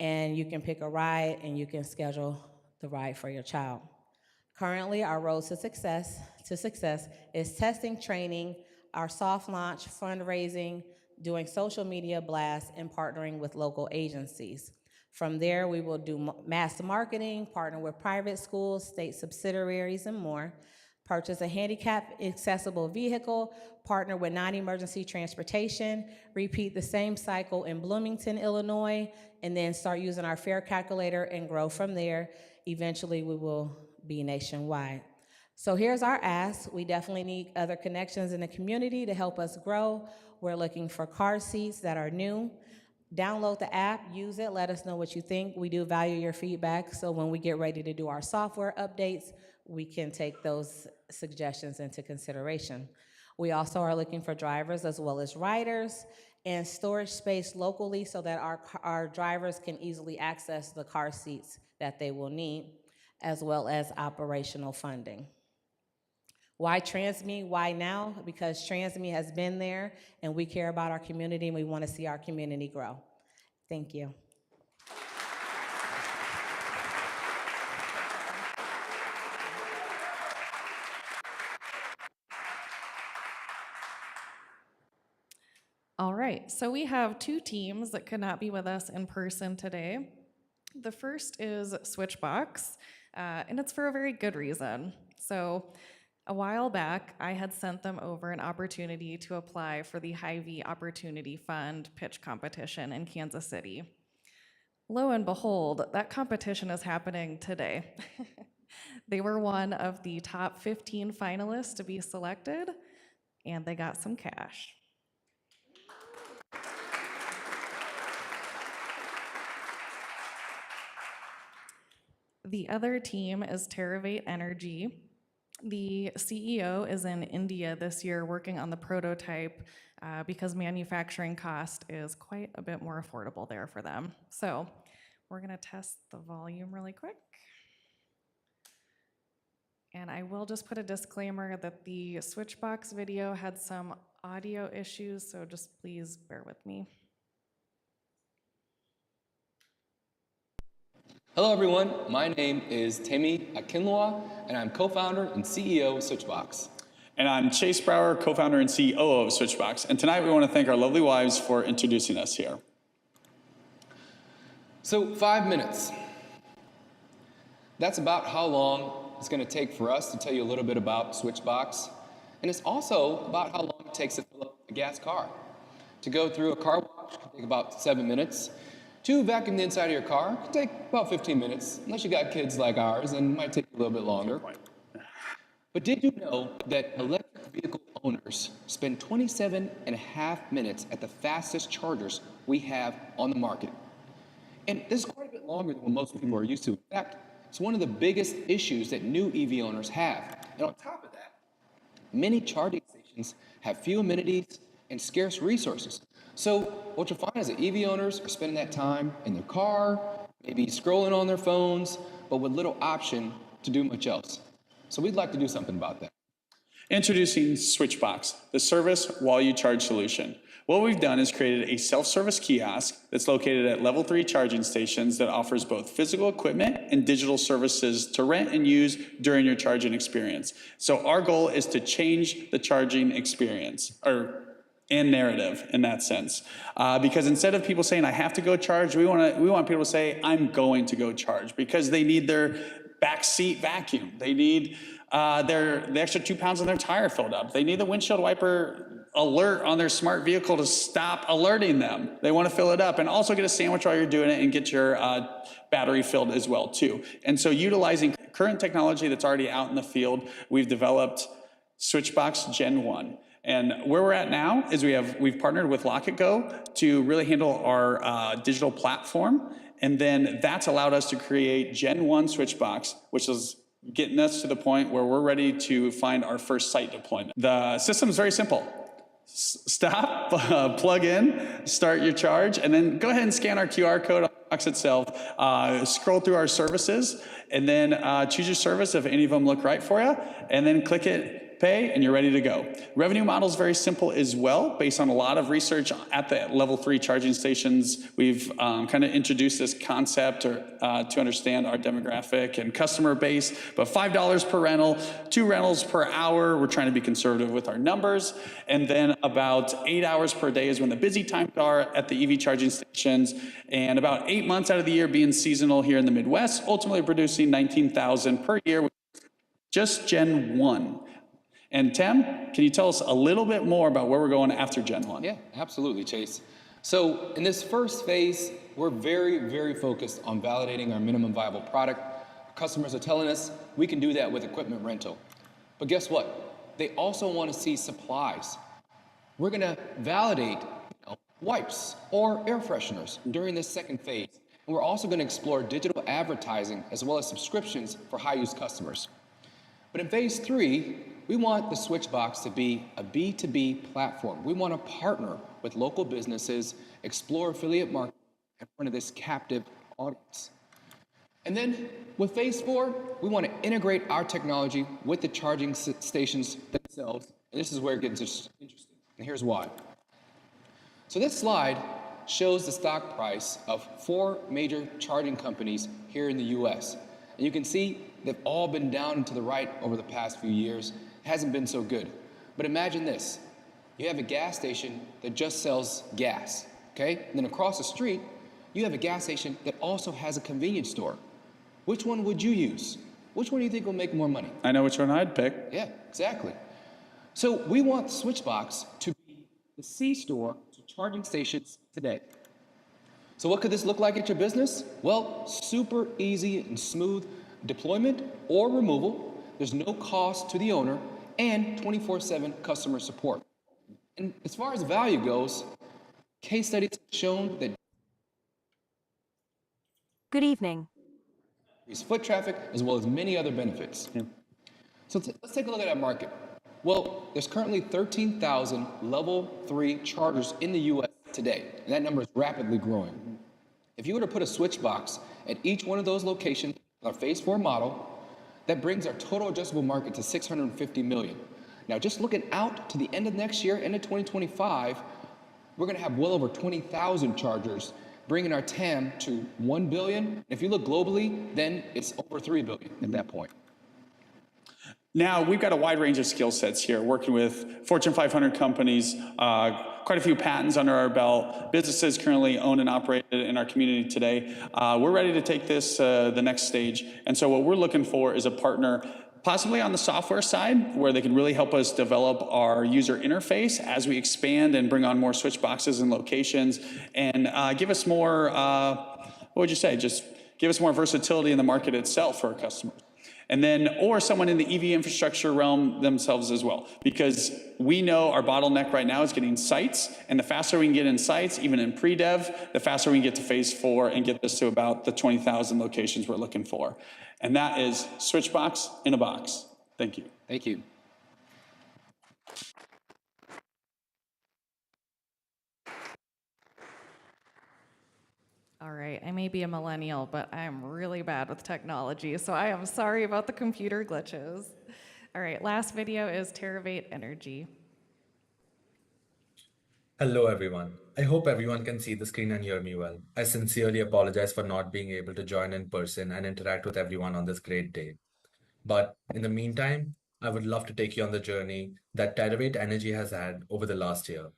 [SPEAKER 12] and you can pick a ride and you can schedule the ride for your child. Currently, our road to success is testing, training, our soft launch, fundraising, doing social media blasts, and partnering with local agencies. From there, we will do mass marketing, partner with private schools, state subsidiaries, and more. Purchase a handicap accessible vehicle, partner with non-emergency transportation, repeat the same cycle in Bloomington, Illinois, and then start using our fare calculator and grow from there. Eventually, we will be nationwide. So here's our ask. We definitely need other connections in the community to help us grow. We're looking for car seats that are new. Download the app, use it, let us know what you think. We do value your feedback, so when we get ready to do our software updates, we can take those suggestions into consideration. We also are looking for drivers as well as riders and storage space locally so that our drivers can easily access the car seats that they will need, as well as operational funding. Why Transme? Why now? Because Transme has been there and we care about our community and we want to see our community grow. Thank you.
[SPEAKER 1] All right, so we have two teams that could not be with us in person today. The first is Switchbox, and it's for a very good reason. So a while back, I had sent them over an opportunity to apply for the Hy-Vee Opportunity Fund pitch competition in Kansas City. Lo and behold, that competition is happening today. They were one of the top 15 finalists to be selected, and they got some cash. The other team is Terravate Energy. The CEO is in India this year working on the prototype because manufacturing cost is quite a bit more affordable there for them. So we're gonna test the volume really quick. And I will just put a disclaimer that the Switchbox video had some audio issues, so just please bear with me.
[SPEAKER 13] Hello everyone, my name is Temi Akinlua, and I'm co-founder and CEO of Switchbox.
[SPEAKER 14] And I'm Chase Brower, co-founder and CEO of Switchbox. And tonight we want to thank our lovely wives for introducing us here.
[SPEAKER 13] So 5 minutes. That's about how long it's going to take for us to tell you a little bit about Switchbox. And it's also about how long it takes to fill up a gas car. To go through a car wash can take about 7 minutes. To vacuum the inside of your car can take about 15 minutes, unless you got kids like ours, and it might take a little bit longer. But did you know that electric vehicle owners spend 27.5 minutes at the fastest chargers we have on the market? And this is quite a bit longer than what most people are used to. In fact, it's one of the biggest issues that new EV owners have. And on top of that, many charging stations have few amenities and scarce resources. So what you'll find is that EV owners are spending that time in their car, maybe scrolling on their phones, but with little option to do much else. So we'd like to do something about that.
[SPEAKER 14] Introducing Switchbox, the service while you charge solution. What we've done is created a self-service kiosk that's located at level 3 charging stations that offers both physical equipment and digital services to rent and use during your charging experience. So our goal is to change the charging experience, and narrative in that sense. Because instead of people saying, I have to go charge, we want people to say, I'm going to go charge, because they need their backseat vacuum. They need the extra 2 pounds on their tire filled up. They need the windshield wiper alert on their smart vehicle to stop alerting them. They want to fill it up and also get a sandwich while you're doing it and get your battery filled as well too. And so utilizing current technology that's already out in the field, we've developed Switchbox Gen 1. And where we're at now is we've partnered with Lock It Go to really handle our digital platform. And then that's allowed us to create Gen 1 Switchbox, which is getting us to the point where we're ready to find our first site deployment. The system is very simple. stop, plug in, start your charge, and then go ahead and scan our QR code on the box itself. Scroll through our services, and then choose your service if any of them look right for you, and then click it, pay, and you're ready to go. Revenue model is very simple as well, based on a lot of research at the level 3 charging stations. We've kind of introduced this concept to understand our demographic and customer base, but $5 per rental, 2 rentals per hour. We're trying to be conservative with our numbers. And then about 8 hours per day is when the busy times are at the EV charging stations, and about 8 months out of the year being seasonal here in the Midwest, ultimately producing $19,000 per year with just Gen 1. And Tim, can you tell us a little bit more about where we're going after Gen 1?
[SPEAKER 13] Yeah, absolutely, Chase. So in this first phase, we're very, very focused on validating our minimum viable product. Customers are telling us we can do that with equipment rental. But guess what? They also want to see supplies. We're going to validate wipes or air fresheners during this second phase. And we're also going to explore digital advertising as well as subscriptions for high-use customers. But in phase 3, we want the Switchbox to be a B2B platform. We want to partner with local businesses, explore affiliate marketing in front of this captive audience. And then with phase 4, we want to integrate our technology with the charging stations themselves. And this is where it gets interesting. And here's why. So this slide shows the stock price of 4 major charging companies here in the US. And you can see they've all been down and to the right over the past few years. Hasn't been so good. But imagine this. You have a gas station that just sells gas, okay? And then across the street, you have a gas station that also has a convenience store. Which one would you use? Which one do you think will make more money?
[SPEAKER 14] I know which one I'd pick.
[SPEAKER 13] Yeah, exactly. So we want Switchbox to be the C-store to charging stations today. So what could this look like at your business? Well, super easy and smooth deployment or removal. There's no cost to the owner, and 24/7 customer support. And as far as value goes, case studies have shown that
[SPEAKER 15] Good evening.
[SPEAKER 13] increase foot traffic as well as many other benefits. So let's take a look at that market. Well, there's currently 13,000 level 3 chargers in the US today, and that number is rapidly growing. If you were to put a Switchbox at each one of those locations, our phase 4 model, that brings our total addressable market to 650 million. Now, just looking out to the end of next year, end of 2025, we're going to have well over 20,000 chargers, bringing our TAM to 1 billion. If you look globally, then it's over 3 billion at that point.
[SPEAKER 14] Now, we've got a wide range of skill sets here, working with Fortune 500 companies, quite a few patents under our belt, businesses currently owned and operated in our community today. We're ready to take this the next stage. And so what we're looking for is a partner, possibly on the software side, where they can really help us develop our user interface as we expand and bring on more switch boxes and locations, and give us more, what would you say, just give us more versatility in the market itself for our customers. And then, or someone in the EV infrastructure realm themselves as well, because we know our bottleneck right now is getting sites, and the faster we can get in sites, even in pre-dev, the faster we can get to phase 4 and get this to about the 20,000 locations we're looking for. And that is Switchbox in a box. Thank you.
[SPEAKER 13] Thank you.
[SPEAKER 1] All right, I may be a millennial, but I am really bad with technology, so I am sorry about the computer glitches. All right, last video is Teravate Energy.
[SPEAKER 16] Hello everyone. I hope everyone can see the screen and hear me well. I sincerely apologize for not being able to join in person and interact with everyone on this great day. But in the meantime, I would love to take you on the journey that Teravate Energy has had over the last year.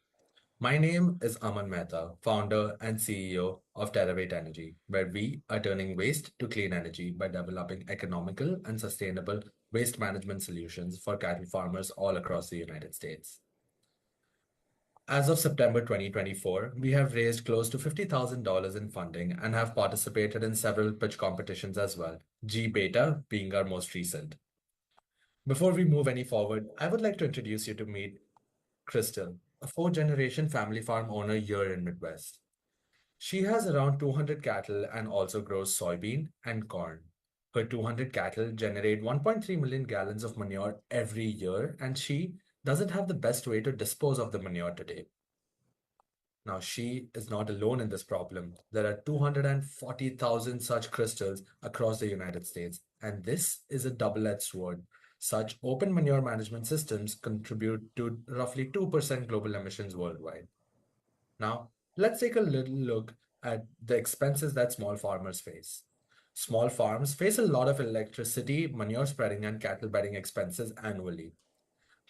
[SPEAKER 16] My name is Aman Mehta, founder and CEO of Teravate Energy, where we are turning waste to clean energy by developing economical and sustainable waste management solutions for cattle farmers all across the United States. As of September 2024, we have raised close to $50,000 in funding and have participated in several pitch competitions as well, gBETA being our most recent. Before we move any forward, I would like to introduce you to meet Crystal, a 4th-generation family farm owner here in Midwest. She has around 200 cattle and also grows soybean and corn. Her 200 cattle generate 1.3 million gallons of manure every year, and she doesn't have the best way to dispose of the manure today. Now, she is not alone in this problem. There are 240,000 such crystals across the United States, and this is a double-edged sword. Such open manure management systems contribute to roughly 2% global emissions worldwide. Now, let's take a little look at the expenses that small farmers face. Small farms face a lot of electricity, manure spreading, and cattle bedding expenses annually.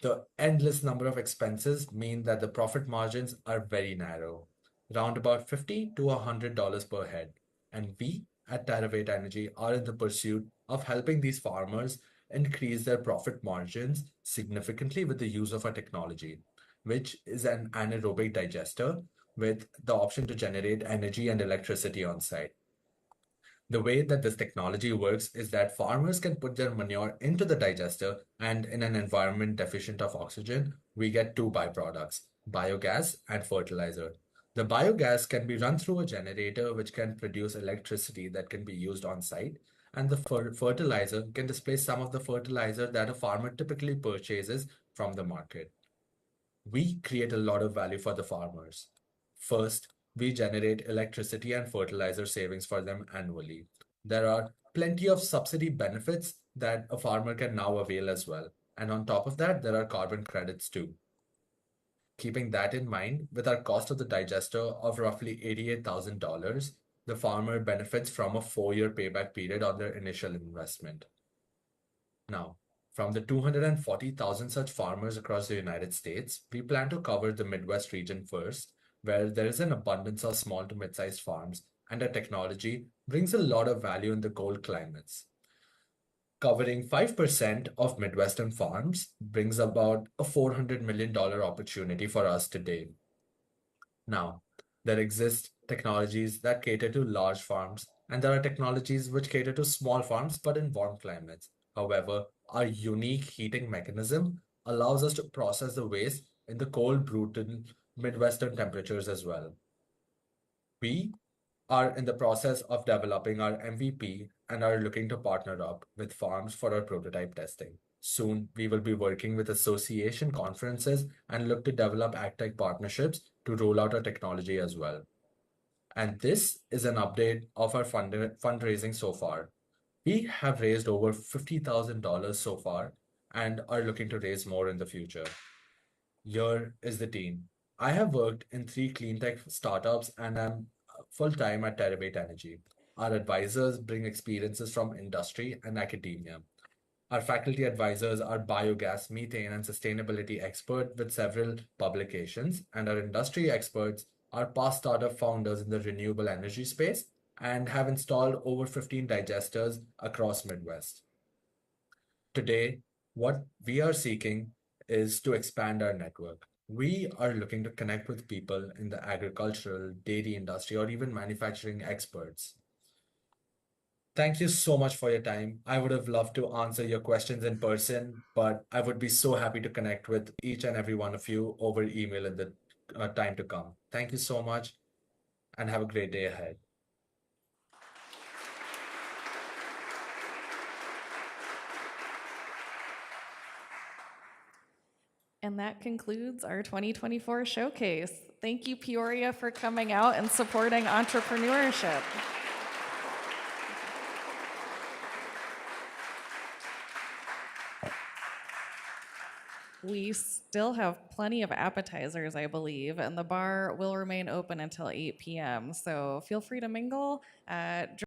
[SPEAKER 16] The endless number of expenses mean that the profit margins are very narrow, around about $50 to $100 per head. And we at Terravate Energy are in the pursuit of helping these farmers increase their profit margins significantly with the use of our technology, which is an anaerobic digester with the option to generate energy and electricity on site. The way that this technology works is that farmers can put their manure into the digester, and in an environment deficient of oxygen, we get two byproducts, biogas and fertilizer. The biogas can be run through a generator which can produce electricity that can be used on site, and the fertilizer can displace some of the fertilizer that a farmer typically purchases from the market. We create a lot of value for the farmers. First, we generate electricity and fertilizer savings for them annually. There are plenty of subsidy benefits that a farmer can now avail as well. And on top of that, there are carbon credits too. Keeping that in mind, with our cost of the digester of roughly $88,000, the farmer benefits from a 4-year payback period on their initial investment. Now, from the 240,000 such farmers across the United States, we plan to cover the Midwest region first, where there is an abundance of small to mid-sized farms, and our technology brings a lot of value in the cold climates. Covering 5% of Midwestern farms brings about a $400 million opportunity for us today. Now, there exist technologies that cater to large farms, and there are technologies which cater to small farms but in warm climates. However, our unique heating mechanism allows us to process the waste in the cold, brutal Midwestern temperatures as well. We are in the process of developing our MVP and are looking to partner up with farms for our prototype testing. Soon, we will be working with association conferences and look to develop AgTech partnerships to roll out our technology as well. And this is an update of our fundraising so far. We have raised over $50,000 so far and are looking to raise more in the future. Here is the team. I have worked in 3 clean tech startups and I'm full-time at Terravate Energy. Our advisors bring experiences from industry and academia. Our faculty advisors are biogas, methane, and sustainability experts with several publications, and our industry experts are past startup founders in the renewable energy space and have installed over 15 digesters across Midwest. Today, what we are seeking is to expand our network. We are looking to connect with people in the agricultural, dairy industry, or even manufacturing experts. Thank you so much for your time. I would have loved to answer your questions in person, but I would be so happy to connect with each and every one of you over email in the time to come. Thank you so much and have a great day ahead.
[SPEAKER 1] And that concludes our 2024 showcase. Thank you, Peoria, for coming out and supporting entrepreneurship. We still have plenty of appetizers, I believe, and the bar will remain open until 8 p.m. So feel free to mingle.